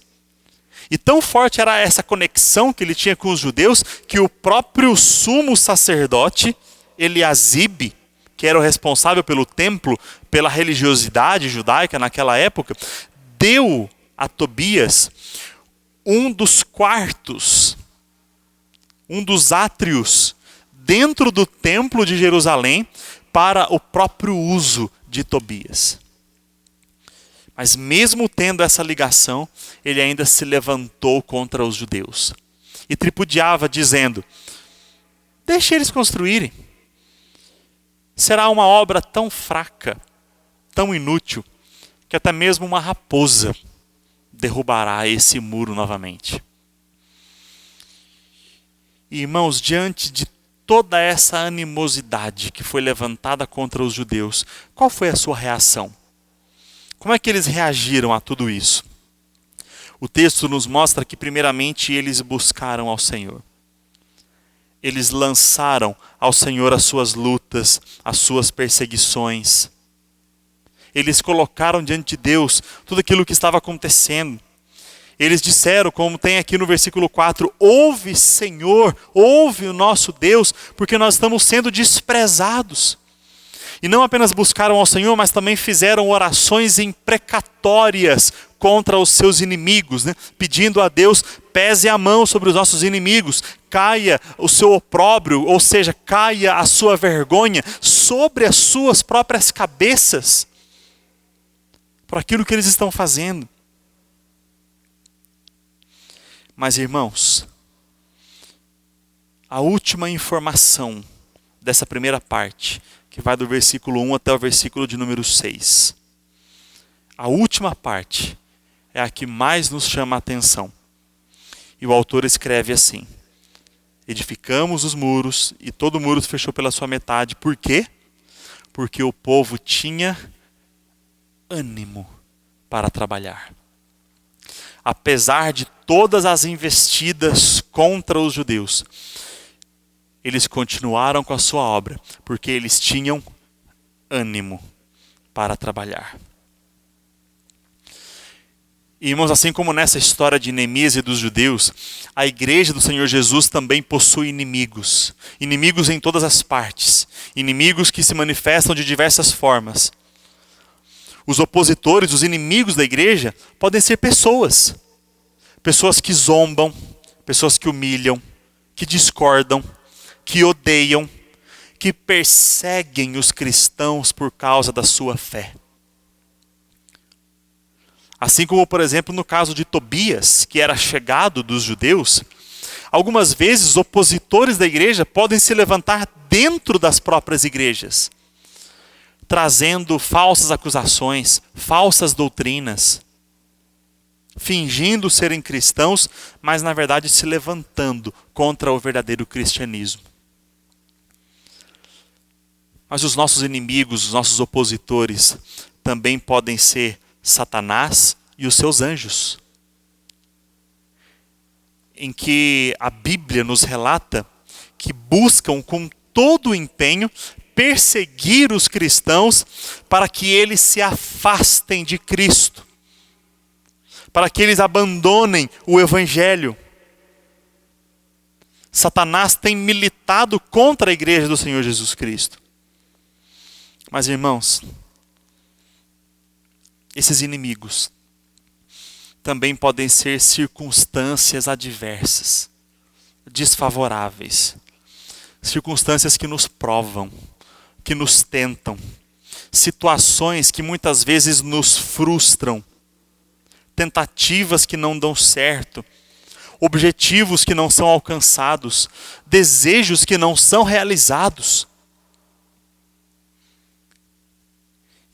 E tão forte era essa conexão que ele tinha com os judeus, que o próprio sumo sacerdote, Eliasibe, que era o responsável pelo templo, pela religiosidade judaica naquela época, deu a Tobias um dos quartos, um dos átrios dentro do templo de Jerusalém para o próprio uso de Tobias. Mas mesmo tendo essa ligação, ele ainda se levantou contra os judeus e tripudiava dizendo: deixe eles construírem. Será uma obra tão fraca, tão inútil, que até mesmo uma raposa derrubará esse muro novamente. E, irmãos, diante de toda essa animosidade que foi levantada contra os judeus, qual foi a sua reação? Como é que eles reagiram a tudo isso? O texto nos mostra que, primeiramente, eles buscaram ao Senhor. Eles lançaram ao Senhor as suas lutas, as suas perseguições. Eles colocaram diante de Deus tudo aquilo que estava acontecendo. Eles disseram, como tem aqui no versículo 4, ouve, Senhor, ouve o nosso Deus, porque nós estamos sendo desprezados. E não apenas buscaram ao Senhor, mas também fizeram orações imprecatórias contra os seus inimigos, pedindo a Deus: pese a mão sobre os nossos inimigos, caia o seu opróbrio, ou seja, caia a sua vergonha sobre as suas próprias cabeças, por aquilo que eles estão fazendo. Mas, irmãos, a última informação dessa primeira parte, que vai do versículo 1 até o versículo de número 6. A última parte é a que mais nos chama a atenção. E o autor escreve assim: edificamos os muros e todo o muro se fechou pela sua metade. Por quê? Porque o povo tinha ânimo para trabalhar. Apesar de todas as investidas contra os judeus, eles continuaram com a sua obra, porque eles tinham ânimo para trabalhar. E, irmãos, assim como nessa história de Neemias e dos judeus, a igreja do Senhor Jesus também possui inimigos. Inimigos em todas as partes. Inimigos que se manifestam de diversas formas. Os opositores, os inimigos da igreja, podem ser pessoas. Pessoas que zombam, pessoas que humilham, que discordam, que odeiam, que perseguem os cristãos por causa da sua fé. Assim como, por exemplo, no caso de Tobias, que era chegado dos judeus, algumas vezes os opositores da igreja podem se levantar dentro das próprias igrejas, trazendo falsas acusações, falsas doutrinas, fingindo serem cristãos, mas na verdade se levantando contra o verdadeiro cristianismo. Mas os nossos inimigos, os nossos opositores, também podem ser Satanás e os seus anjos, em que a Bíblia nos relata que buscam com todo o empenho perseguir os cristãos para que eles se afastem de Cristo, para que eles abandonem o Evangelho. Satanás tem militado contra a igreja do Senhor Jesus Cristo. Mas, irmãos, esses inimigos também podem ser circunstâncias adversas, desfavoráveis. Circunstâncias que nos provam, que nos tentam. Situações que muitas vezes nos frustram. Tentativas que não dão certo. Objetivos que não são alcançados. Desejos que não são realizados.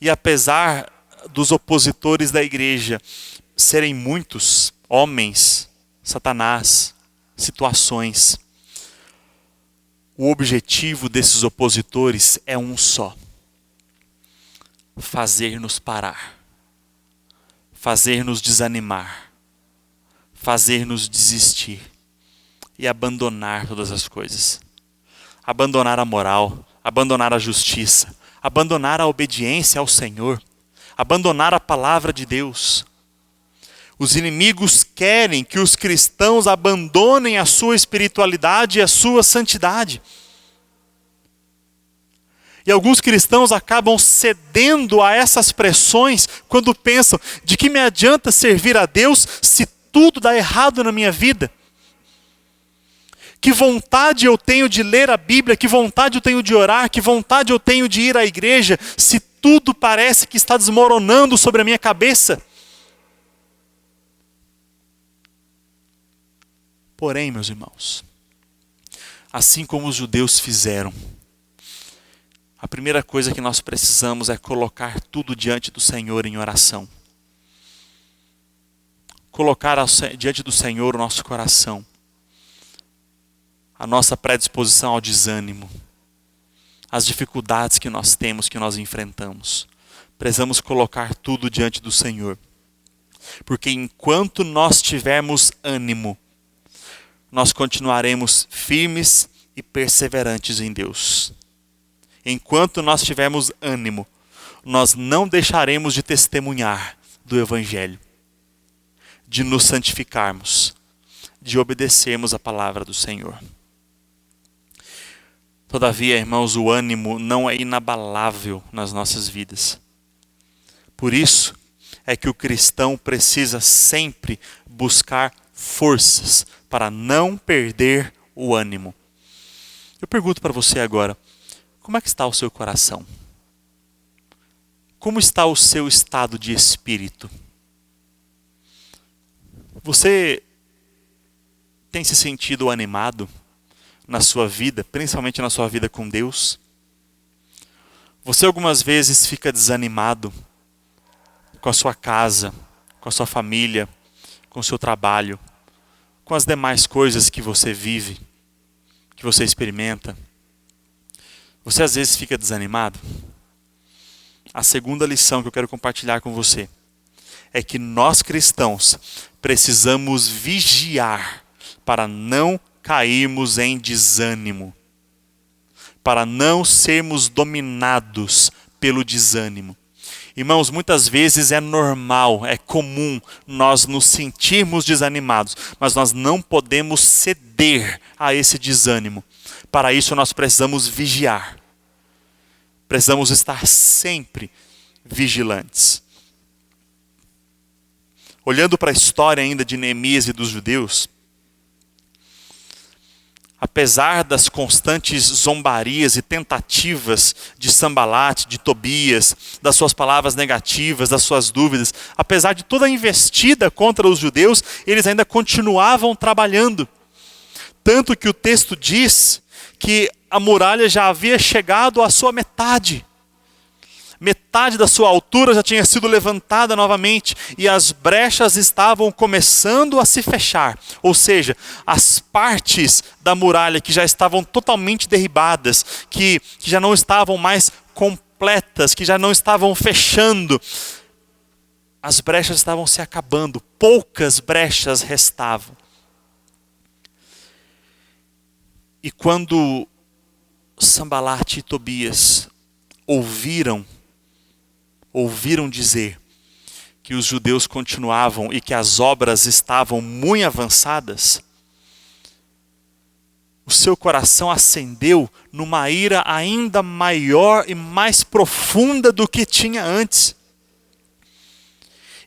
E apesar dos opositores da igreja serem muitos, homens, Satanás, situações, o objetivo desses opositores é um só: fazer-nos parar, fazer-nos desanimar, fazer-nos desistir e abandonar todas as coisas. Abandonar a moral, abandonar a justiça, abandonar a obediência ao Senhor, abandonar a palavra de Deus. Os inimigos querem que os cristãos abandonem a sua espiritualidade e a sua santidade. E alguns cristãos acabam cedendo a essas pressões quando pensam: de que me adianta servir a Deus se tudo dá errado na minha vida? Que vontade eu tenho de ler a Bíblia, que vontade eu tenho de orar, que vontade eu tenho de ir à igreja, se tudo parece que está desmoronando sobre a minha cabeça? Porém, meus irmãos, assim como os judeus fizeram, a primeira coisa que nós precisamos é colocar tudo diante do Senhor em oração. Colocar diante do Senhor o nosso coração, a nossa predisposição ao desânimo, as dificuldades que nós temos, que nós enfrentamos. Precisamos colocar tudo diante do Senhor. Porque enquanto nós tivermos ânimo, nós continuaremos firmes e perseverantes em Deus. Enquanto nós tivermos ânimo, nós não deixaremos de testemunhar do Evangelho, de nos santificarmos, de obedecermos a palavra do Senhor. Todavia, irmãos, o ânimo não é inabalável nas nossas vidas. Por isso é que o cristão precisa sempre buscar forças para não perder o ânimo. Eu pergunto para você agora: como é que está o seu coração? Como está o seu estado de espírito? Você tem se sentido animado na sua vida, principalmente na sua vida com Deus? Você algumas vezes fica desanimado com a sua casa, com a sua família, com o seu trabalho, com as demais coisas que você vive, que você experimenta? Você às vezes fica desanimado? A segunda lição que eu quero compartilhar com você é que nós cristãos precisamos vigiar para não cairmos em desânimo, para não sermos dominados pelo desânimo. Irmãos, muitas vezes é normal, é comum nós nos sentirmos desanimados, mas nós não podemos ceder a esse desânimo. Para isso nós precisamos vigiar. Precisamos estar sempre vigilantes. Olhando para a história ainda de Neemias e dos judeus, apesar das constantes zombarias e tentativas de Sanbalate, de Tobias, das suas palavras negativas, das suas dúvidas, apesar de toda a investida contra os judeus, eles ainda continuavam trabalhando. Tanto que o texto diz que a muralha já havia chegado à sua metade. Metade da sua altura já tinha sido levantada novamente e as brechas estavam começando a se fechar. Ou seja, as partes da muralha que já estavam totalmente derribadas, que já não estavam mais completas, que já não estavam fechando, as brechas estavam se acabando, poucas brechas restavam. E quando Sanbalate e Tobias ouviram dizer que os judeus continuavam e que as obras estavam muito avançadas, o seu coração acendeu numa ira ainda maior e mais profunda do que tinha antes.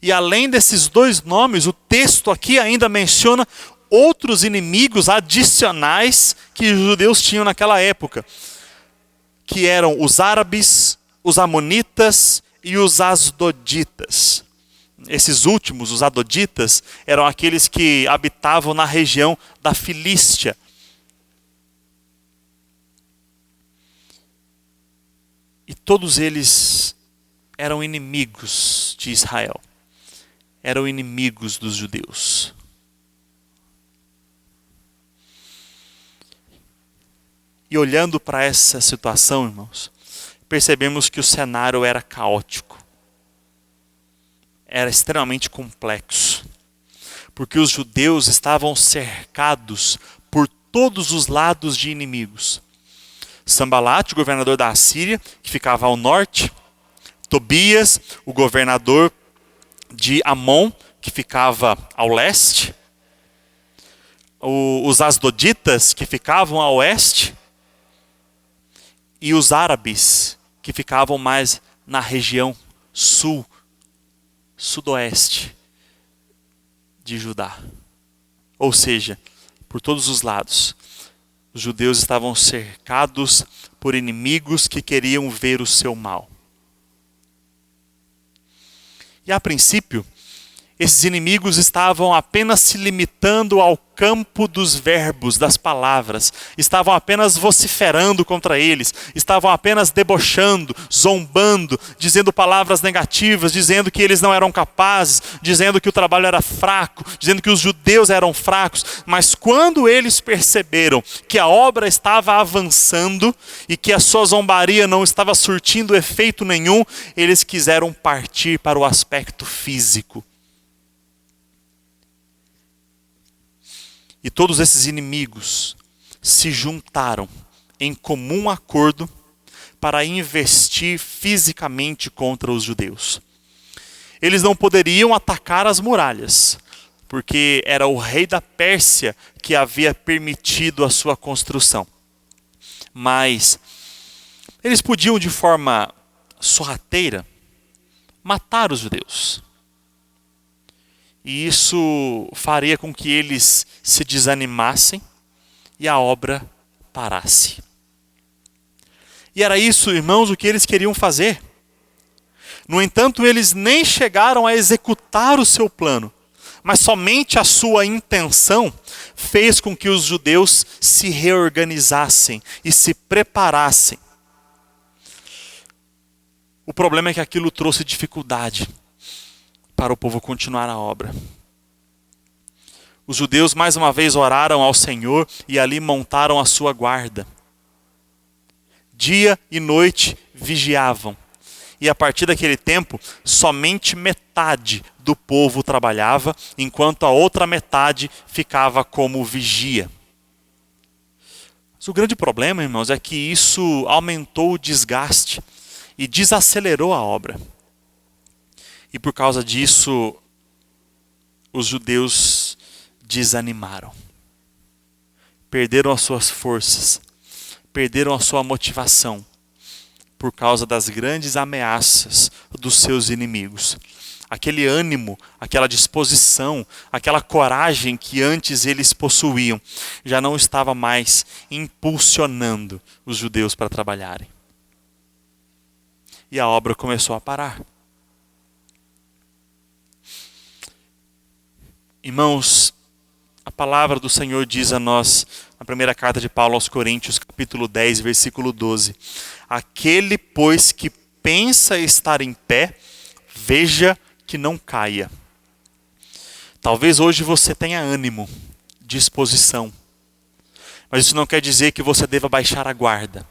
E além desses dois nomes, o texto aqui ainda menciona outros inimigos adicionais que os judeus tinham naquela época, que eram os árabes, os amonitas e os asdoditas. Esses últimos, os asdoditas, eram aqueles que habitavam na região da Filístia. E todos eles eram inimigos de Israel. Eram inimigos dos judeus. E olhando para essa situação, irmãos, percebemos que o cenário era caótico. Era extremamente complexo. Porque os judeus estavam cercados por todos os lados de inimigos. Sanbalate, o governador da Assíria, que ficava ao norte. Tobias, o governador de Amon, que ficava ao leste. Os asdoditas, que ficavam a oeste. E os árabes, que ficavam mais na região sudoeste de Judá. Ou seja, por todos os lados, os judeus estavam cercados por inimigos que queriam ver o seu mal. E a princípio, esses inimigos estavam apenas se limitando ao campo dos verbos, das palavras. Estavam apenas vociferando contra eles. Estavam apenas debochando, zombando, dizendo palavras negativas, dizendo que eles não eram capazes, dizendo que o trabalho era fraco, dizendo que os judeus eram fracos. Mas quando eles perceberam que a obra estava avançando e que a sua zombaria não estava surtindo efeito nenhum, eles quiseram partir para o aspecto físico. E todos esses inimigos se juntaram em comum acordo para investir fisicamente contra os judeus. Eles não poderiam atacar as muralhas, porque era o rei da Pérsia que havia permitido a sua construção. Mas eles podiam, de forma sorrateira, matar os judeus. E isso faria com que eles se desanimassem e a obra parasse. E era isso, irmãos, o que eles queriam fazer. No entanto, eles nem chegaram a executar o seu plano, mas somente a sua intenção fez com que os judeus se reorganizassem e se preparassem. O problema é que aquilo trouxe dificuldade para o povo continuar a obra. Os judeus mais uma vez oraram ao Senhor e ali montaram a sua guarda. Dia e noite vigiavam. E a partir daquele tempo, somente metade do povo trabalhava, enquanto a outra metade ficava como vigia. Mas o grande problema, irmãos, é que isso aumentou o desgaste e desacelerou a obra. E por causa disso, os judeus desanimaram. Perderam as suas forças, perderam a sua motivação, por causa das grandes ameaças dos seus inimigos. Aquele ânimo, aquela disposição, aquela coragem que antes eles possuíam, já não estava mais impulsionando os judeus para trabalharem. E a obra começou a parar. Irmãos, a palavra do Senhor diz a nós, na primeira carta de Paulo aos Coríntios, capítulo 10, versículo 12. Aquele, pois, que pensa estar em pé, veja que não caia. Talvez hoje você tenha ânimo, disposição, mas isso não quer dizer que você deva baixar a guarda.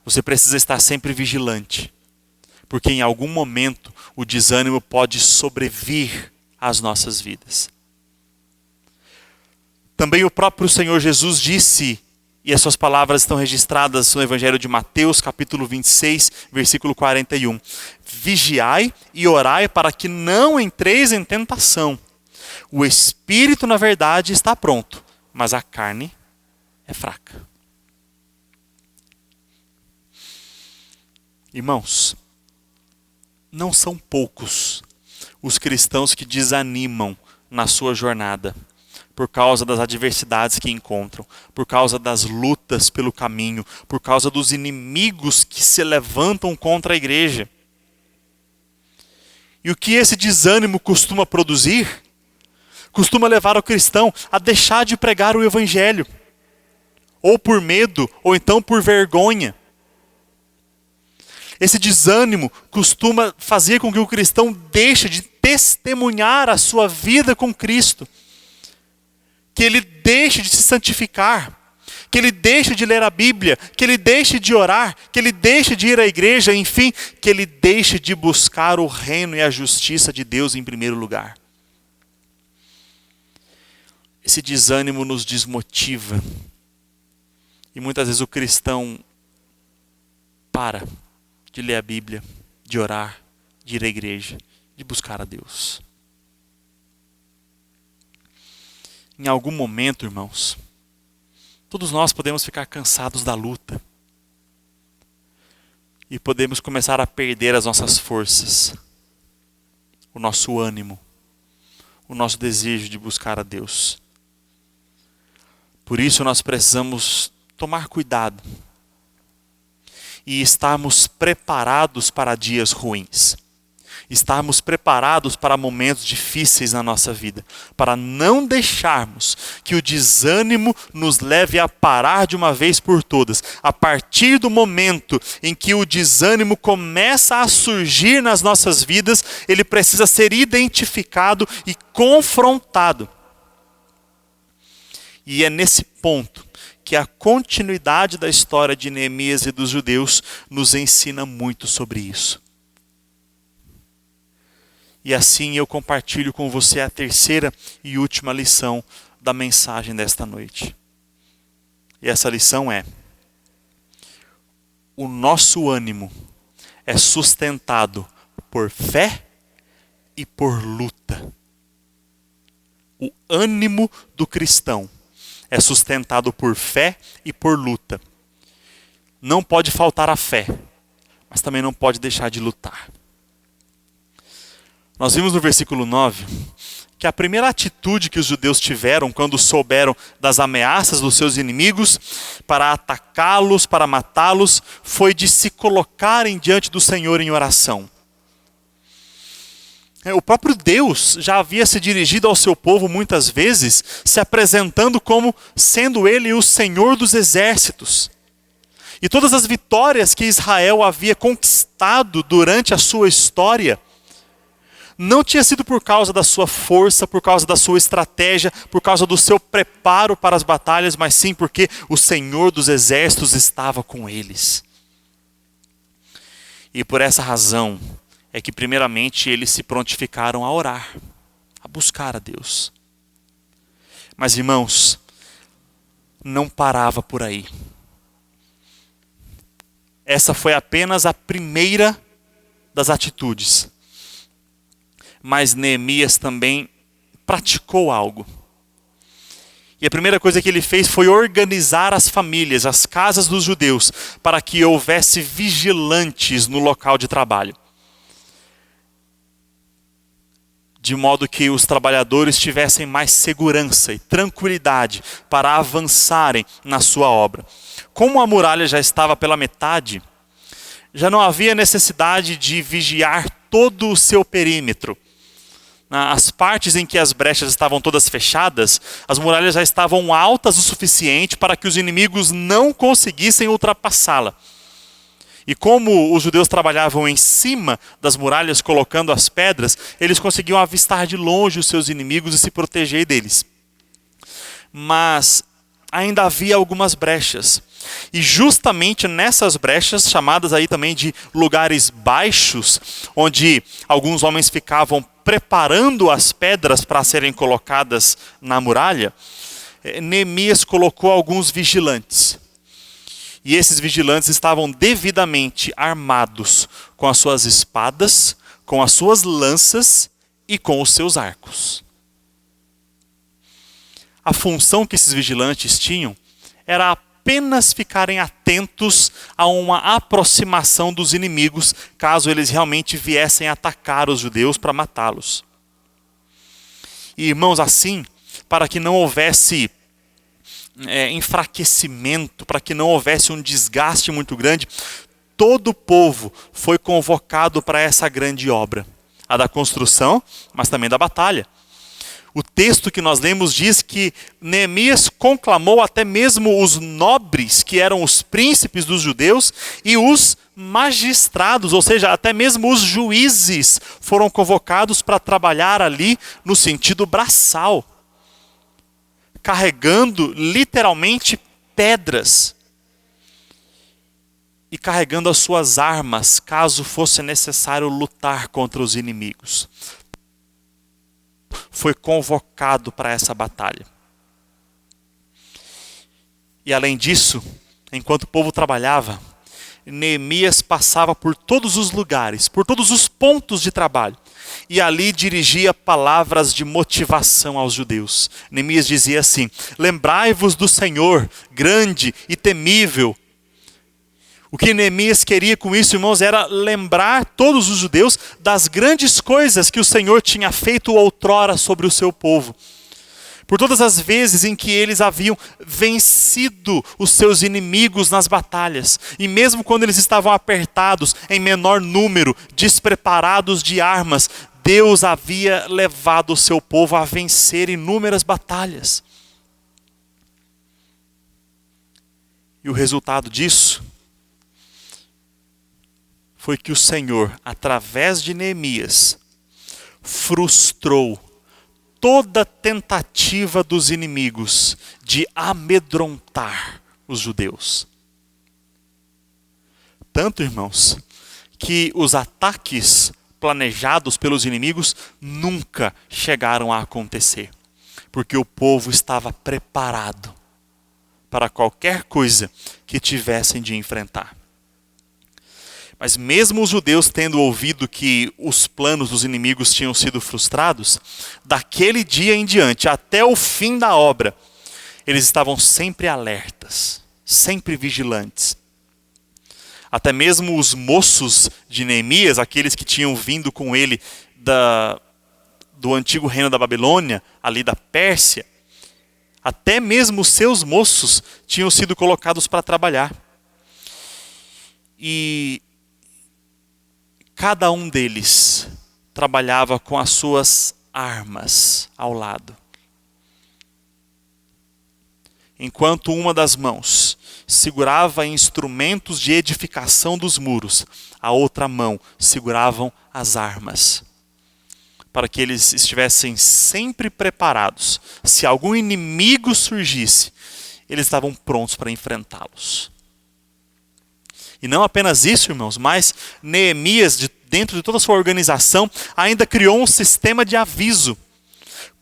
Você precisa estar sempre vigilante, porque em algum momento o desânimo pode sobrevir às nossas vidas. Também o próprio Senhor Jesus disse, e as suas palavras estão registradas no Evangelho de Mateus, capítulo 26, versículo 41. Vigiai e orai para que não entreis em tentação. O espírito, na verdade, está pronto, mas a carne é fraca. Irmãos, não são poucos os cristãos que desanimam na sua jornada, por causa das adversidades que encontram, por causa das lutas pelo caminho, por causa dos inimigos que se levantam contra a igreja. E o que esse desânimo costuma produzir? Costuma levar o cristão a deixar de pregar o evangelho, ou por medo, ou então por vergonha. Esse desânimo costuma fazer com que o cristão deixe de testemunhar a sua vida com Cristo, que ele deixe de se santificar, que ele deixe de ler a Bíblia, que ele deixe de orar, que ele deixe de ir à igreja, enfim, que ele deixe de buscar o reino e a justiça de Deus em primeiro lugar. Esse desânimo nos desmotiva. E muitas vezes o cristão para de ler a Bíblia, de orar, de ir à igreja, de buscar a Deus. Em algum momento, irmãos, todos nós podemos ficar cansados da luta. E podemos começar a perder as nossas forças, o nosso ânimo, o nosso desejo de buscar a Deus. Por isso nós precisamos tomar cuidado e estarmos preparados para dias ruins. Estarmos preparados para momentos difíceis na nossa vida, para não deixarmos que o desânimo nos leve a parar de uma vez por todas. A partir do momento em que o desânimo começa a surgir nas nossas vidas, ele precisa ser identificado e confrontado. E é nesse ponto que a continuidade da história de Neemias e dos judeus nos ensina muito sobre isso. E assim eu compartilho com você a terceira e última lição da mensagem desta noite. E essa lição é: o nosso ânimo é sustentado por fé e por luta. O ânimo do cristão é sustentado por fé e por luta. Não pode faltar a fé, mas também não pode deixar de lutar. Nós vimos no versículo 9 que a primeira atitude que os judeus tiveram quando souberam das ameaças dos seus inimigos para atacá-los, para matá-los, foi de se colocarem diante do Senhor em oração. O próprio Deus já havia se dirigido ao seu povo muitas vezes, se apresentando como sendo ele o Senhor dos exércitos. E todas as vitórias que Israel havia conquistado durante a sua história, não tinha sido por causa da sua força, por causa da sua estratégia, por causa do seu preparo para as batalhas, mas sim porque o Senhor dos exércitos estava com eles. E por essa razão é que primeiramente eles se prontificaram a orar, a buscar a Deus. Mas irmãos, não parava por aí. Essa foi apenas a primeira das atitudes. Mas Neemias também praticou algo. E a primeira coisa que ele fez foi organizar as famílias, as casas dos judeus, para que houvesse vigilantes no local de trabalho. De modo que os trabalhadores tivessem mais segurança e tranquilidade para avançarem na sua obra. Como a muralha já estava pela metade, já não havia necessidade de vigiar todo o seu perímetro. As partes em que as brechas estavam todas fechadas, as muralhas já estavam altas o suficiente para que os inimigos não conseguissem ultrapassá-la. E como os judeus trabalhavam em cima das muralhas, colocando as pedras, eles conseguiam avistar de longe os seus inimigos e se proteger deles. Mas ainda havia algumas brechas. E justamente nessas brechas, chamadas aí também de lugares baixos, onde alguns homens ficavam preparando as pedras para serem colocadas na muralha, Neemias colocou alguns vigilantes. E esses vigilantes estavam devidamente armados com as suas espadas, com as suas lanças e com os seus arcos. A função que esses vigilantes tinham era apenas ficarem atentos a uma aproximação dos inimigos, caso eles realmente viessem atacar os judeus para matá-los. E irmãos, assim, para que não houvesse enfraquecimento, para que não houvesse um desgaste muito grande, todo o povo foi convocado para essa grande obra, a da construção, mas também da batalha. O texto que nós lemos diz que Neemias conclamou até mesmo os nobres, que eram os príncipes dos judeus, e os magistrados, ou seja, até mesmo os juízes foram convocados para trabalhar ali no sentido braçal, carregando literalmente pedras e carregando as suas armas, caso fosse necessário lutar contra os inimigos. Foi convocado para essa batalha. E além disso, enquanto o povo trabalhava, Neemias passava por todos os lugares, por todos os pontos de trabalho, e ali dirigia palavras de motivação aos judeus. Neemias dizia assim: lembrai-vos do Senhor, grande e temível. O que Neemias queria com isso, irmãos, era lembrar todos os judeus das grandes coisas que o Senhor tinha feito outrora sobre o seu povo. Por todas as vezes em que eles haviam vencido os seus inimigos nas batalhas. E mesmo quando eles estavam apertados, em menor número, despreparados de armas, Deus havia levado o seu povo a vencer inúmeras batalhas. E o resultado disso foi que o Senhor, através de Neemias, frustrou toda tentativa dos inimigos de amedrontar os judeus. Tanto, irmãos, que os ataques planejados pelos inimigos nunca chegaram a acontecer, porque o povo estava preparado para qualquer coisa que tivessem de enfrentar. Mas mesmo os judeus tendo ouvido que os planos dos inimigos tinham sido frustrados, daquele dia em diante, até o fim da obra, eles estavam sempre alertas, sempre vigilantes. Até mesmo os moços de Neemias, aqueles que tinham vindo com ele do antigo reino da Babilônia, ali da Pérsia, até mesmo os seus moços tinham sido colocados para trabalhar. E cada um deles trabalhava com as suas armas ao lado. Enquanto uma das mãos segurava instrumentos de edificação dos muros, a outra mão seguravam as armas, para que eles estivessem sempre preparados. Se algum inimigo surgisse, eles estavam prontos para enfrentá-los. E não apenas isso, irmãos, mas Neemias, dentro de toda a sua organização, ainda criou um sistema de aviso.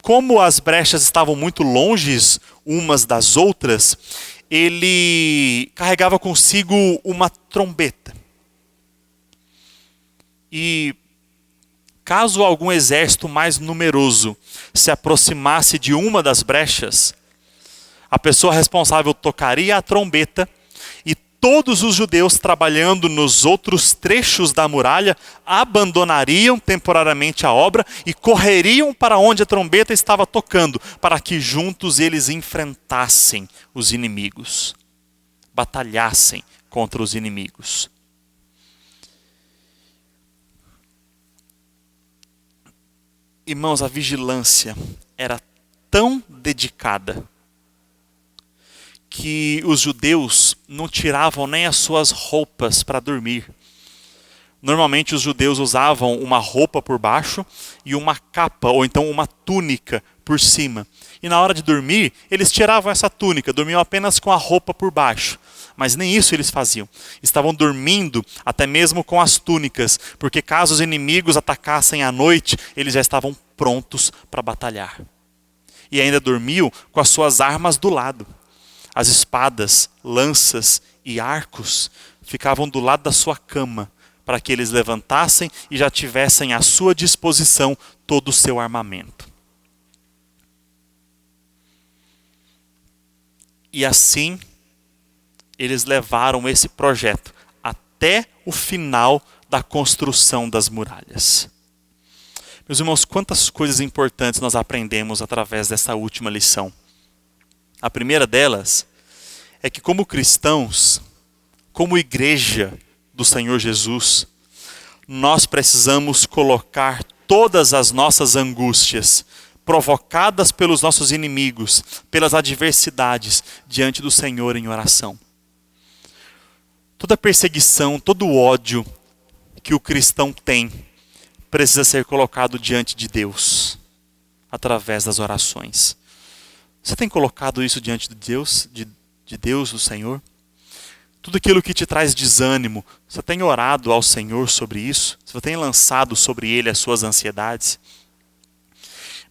Como as brechas estavam muito longe umas das outras, ele carregava consigo uma trombeta. E caso algum exército mais numeroso se aproximasse de uma das brechas, a pessoa responsável tocaria a trombeta e todos os judeus trabalhando nos outros trechos da muralha abandonariam temporariamente a obra e correriam para onde a trombeta estava tocando, para que juntos eles enfrentassem os inimigos, batalhassem contra os inimigos. Irmãos, a vigilância era tão dedicada que os judeus não tiravam nem as suas roupas para dormir. Normalmente os judeus usavam uma roupa por baixo e uma capa, ou então uma túnica por cima. E na hora de dormir, eles tiravam essa túnica, dormiam apenas com a roupa por baixo. Mas nem isso eles faziam. Estavam dormindo até mesmo com as túnicas, porque caso os inimigos atacassem à noite, eles já estavam prontos para batalhar. E ainda dormiam com as suas armas do lado. As espadas, lanças e arcos ficavam do lado da sua cama, para que eles levantassem e já tivessem à sua disposição todo o seu armamento. E assim, eles levaram esse projeto até o final da construção das muralhas. Meus irmãos, quantas coisas importantes nós aprendemos através dessa última lição. A primeira delas é que como cristãos, como igreja do Senhor Jesus, nós precisamos colocar todas as nossas angústias provocadas pelos nossos inimigos, pelas adversidades, diante do Senhor em oração. Toda perseguição, todo ódio que o cristão tem, precisa ser colocado diante de Deus, através das orações. Você tem colocado isso diante de Deus, de Deus, do Senhor? Tudo aquilo que te traz desânimo, você tem orado ao Senhor sobre isso? Você tem lançado sobre Ele as suas ansiedades?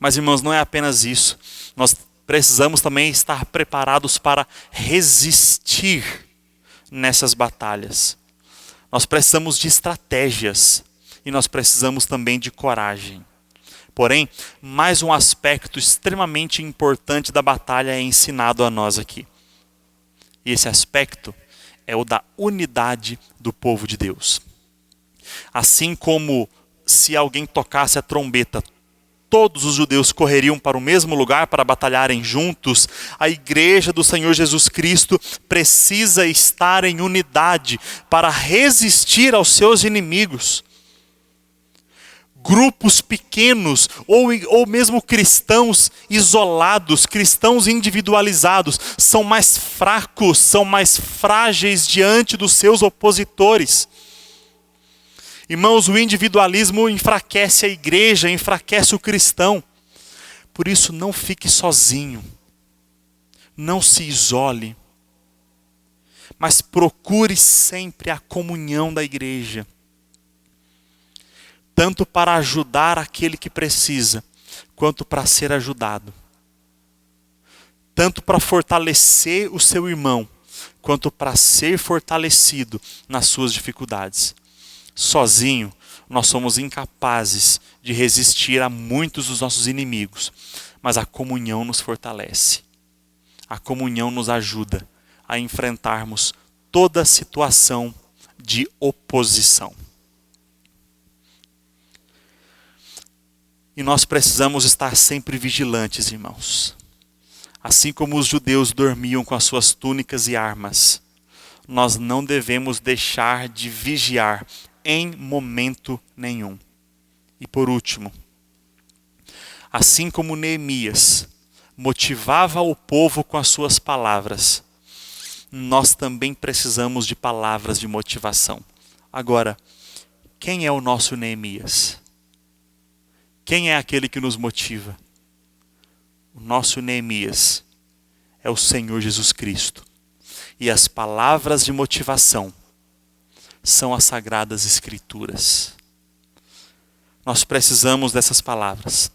Mas, irmãos, não é apenas isso. Nós precisamos também estar preparados para resistir nessas batalhas. Nós precisamos de estratégias e nós precisamos também de coragem. Porém, mais um aspecto extremamente importante da batalha é ensinado a nós aqui. E esse aspecto é o da unidade do povo de Deus. Assim como se alguém tocasse a trombeta, todos os judeus correriam para o mesmo lugar para batalharem juntos, a igreja do Senhor Jesus Cristo precisa estar em unidade para resistir aos seus inimigos. Grupos pequenos, ou mesmo cristãos isolados, cristãos individualizados, são mais fracos, são mais frágeis diante dos seus opositores. Irmãos, o individualismo enfraquece a igreja, enfraquece o cristão. Por isso, não fique sozinho, não se isole, mas procure sempre a comunhão da igreja. Tanto para ajudar aquele que precisa, quanto para ser ajudado. Tanto para fortalecer o seu irmão, quanto para ser fortalecido nas suas dificuldades. Sozinho, nós somos incapazes de resistir a muitos dos nossos inimigos, mas a comunhão nos fortalece. A comunhão nos ajuda a enfrentarmos toda situação de oposição. E nós precisamos estar sempre vigilantes, irmãos. Assim como os judeus dormiam com as suas túnicas e armas, nós não devemos deixar de vigiar em momento nenhum. E por último, assim como Neemias motivava o povo com as suas palavras, nós também precisamos de palavras de motivação. Agora, quem é o nosso Neemias? Quem é aquele que nos motiva? O nosso Neemias é o Senhor Jesus Cristo. E as palavras de motivação são as Sagradas Escrituras. Nós precisamos dessas palavras.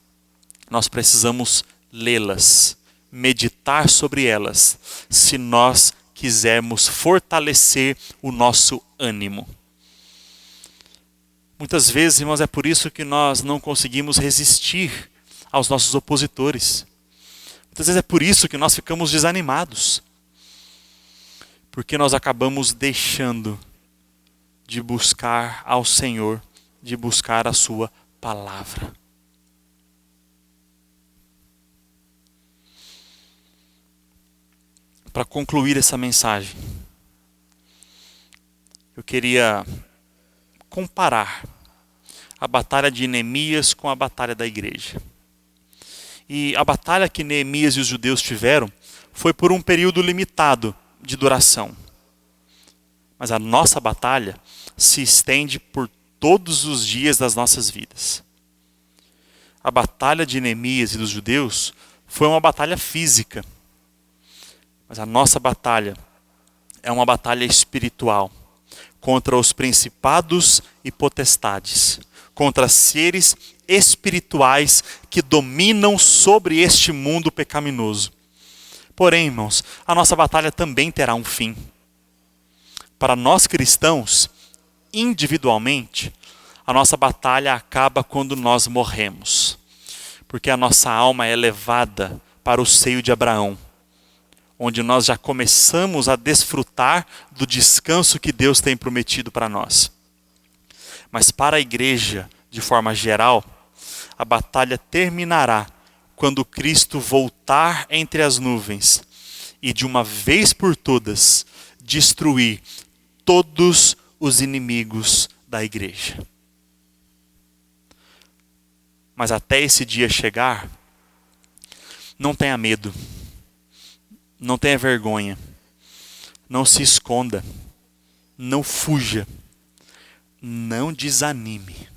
Nós precisamos lê-las, meditar sobre elas, se nós quisermos fortalecer o nosso ânimo. Muitas vezes, irmãos, é por isso que nós não conseguimos resistir aos nossos opositores. Muitas vezes é por isso que nós ficamos desanimados. Porque nós acabamos deixando de buscar ao Senhor, de buscar a sua palavra. Para concluir essa mensagem, eu queria comparar a batalha de Neemias com a batalha da igreja. E a batalha que Neemias e os judeus tiveram foi por um período limitado de duração. Mas a nossa batalha se estende por todos os dias das nossas vidas. A batalha de Neemias e dos judeus foi uma batalha física. Mas a nossa batalha é uma batalha espiritual contra os principados e potestades, contra seres espirituais que dominam sobre este mundo pecaminoso. Porém, irmãos, a nossa batalha também terá um fim. Para nós cristãos, individualmente, a nossa batalha acaba quando nós morremos, porque a nossa alma é levada para o seio de Abraão, onde nós já começamos a desfrutar do descanso que Deus tem prometido para nós. Mas para a igreja, de forma geral, a batalha terminará quando Cristo voltar entre as nuvens e de uma vez por todas destruir todos os inimigos da igreja. Mas até esse dia chegar, não tenha medo. Não tenha vergonha, não se esconda, não fuja, não desanime,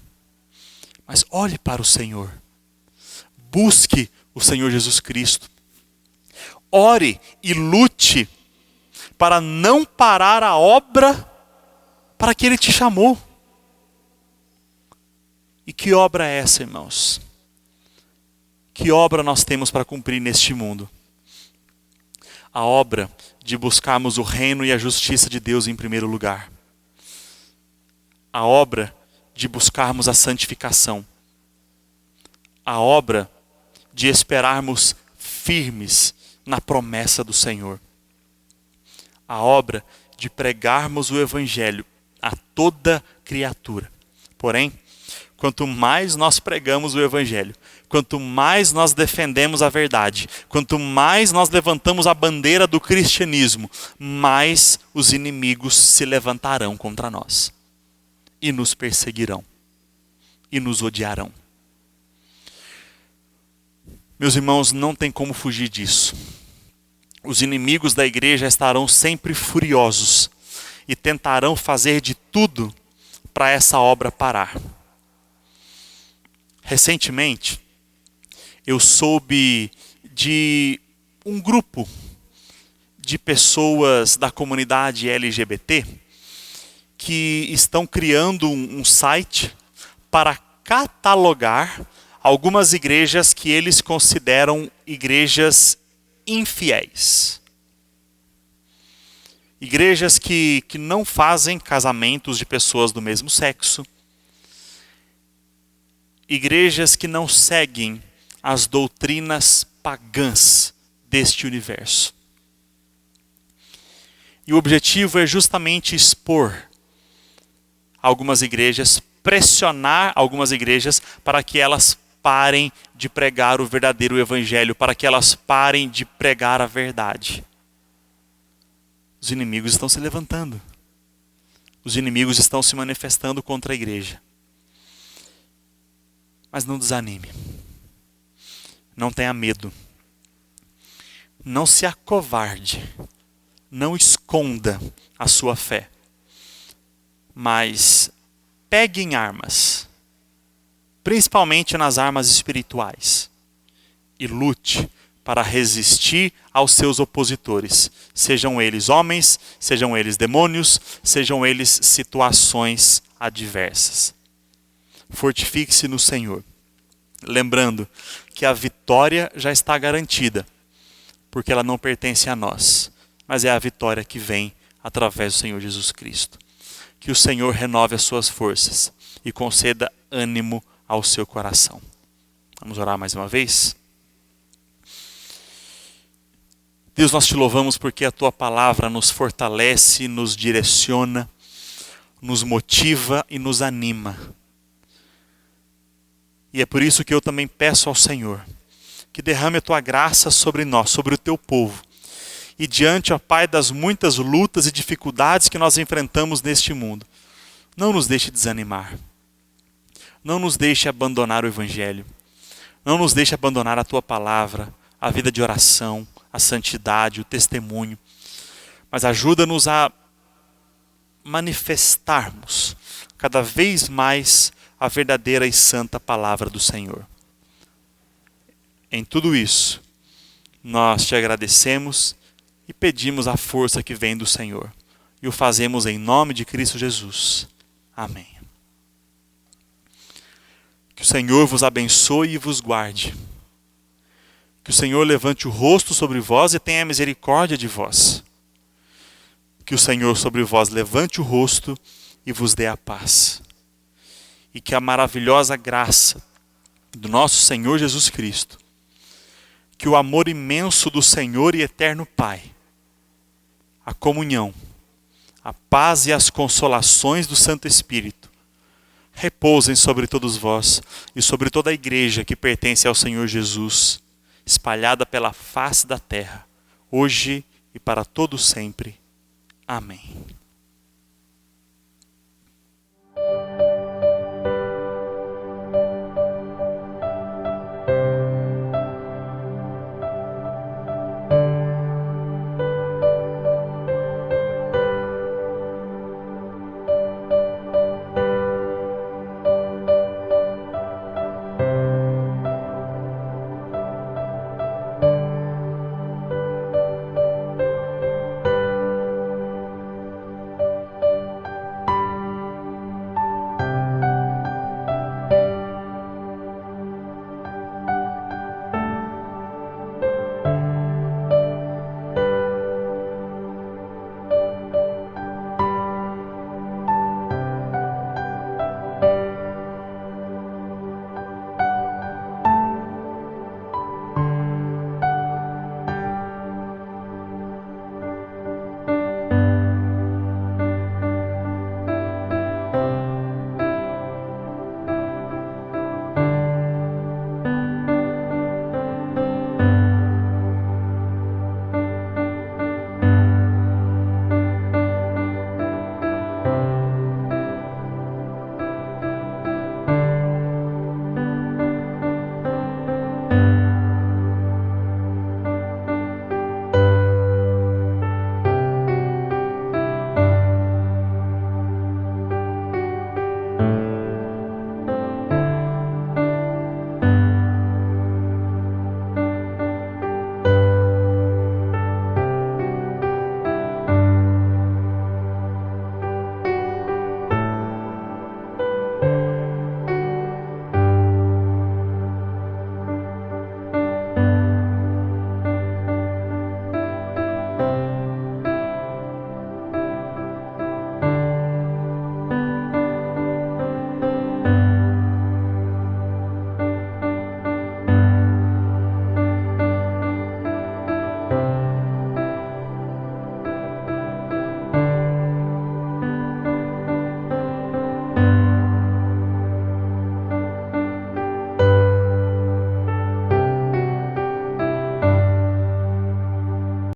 mas olhe para o Senhor, busque o Senhor Jesus Cristo, ore e lute para não parar a obra para que Ele te chamou. E que obra é essa, irmãos? Que obra nós temos para cumprir neste mundo? A obra de buscarmos o reino e a justiça de Deus em primeiro lugar. A obra de buscarmos a santificação. A obra de esperarmos firmes na promessa do Senhor. A obra de pregarmos o Evangelho a toda criatura. Porém, quanto mais nós pregamos o Evangelho, quanto mais nós defendemos a verdade, quanto mais nós levantamos a bandeira do cristianismo, mais os inimigos se levantarão contra nós. E nos perseguirão. E nos odiarão. Meus irmãos, não tem como fugir disso. Os inimigos da igreja estarão sempre furiosos e tentarão fazer de tudo para essa obra parar. Recentemente, eu soube de um grupo de pessoas da comunidade LGBT que estão criando um site para catalogar algumas igrejas que eles consideram igrejas infiéis. Igrejas que não fazem casamentos de pessoas do mesmo sexo. Igrejas que não seguem as doutrinas pagãs deste universo. E o objetivo é justamente expor algumas igrejas, pressionar algumas igrejas para que elas parem de pregar o verdadeiro evangelho, para que elas parem de pregar a verdade. Os inimigos estão se levantando. Os inimigos estão se manifestando contra a igreja. Mas não desanime. Não tenha medo. Não se acovarde. Não esconda a sua fé. Mas pegue em armas. Principalmente nas armas espirituais. E lute para resistir aos seus opositores. Sejam eles homens, sejam eles demônios, sejam eles situações adversas. Fortifique-se no Senhor. Lembrando que a vitória já está garantida, porque ela não pertence a nós, mas é a vitória que vem através do Senhor Jesus Cristo. Que o Senhor renove as suas forças e conceda ânimo ao seu coração. Vamos orar mais uma vez? Deus, nós te louvamos porque a tua palavra nos fortalece, nos direciona, nos motiva e nos anima. E é por isso que eu também peço ao Senhor que derrame a tua graça sobre nós, sobre o teu povo. E diante, ó Pai, das muitas lutas e dificuldades que nós enfrentamos neste mundo, não nos deixe desanimar. Não nos deixe abandonar o Evangelho. Não nos deixe abandonar a tua palavra, a vida de oração, a santidade, o testemunho. Mas ajuda-nos a manifestarmos cada vez mais a verdadeira e santa palavra do Senhor. Em tudo isso, nós te agradecemos e pedimos a força que vem do Senhor. E o fazemos em nome de Cristo Jesus. Amém. Que o Senhor vos abençoe e vos guarde. Que o Senhor levante o rosto sobre vós e tenha misericórdia de vós. Que o Senhor sobre vós levante o rosto e vos dê a paz. E que a maravilhosa graça do nosso Senhor Jesus Cristo, que o amor imenso do Senhor e eterno Pai, a comunhão, a paz e as consolações do Santo Espírito, repousem sobre todos vós e sobre toda a igreja que pertence ao Senhor Jesus, espalhada pela face da terra, hoje e para todo sempre. Amém.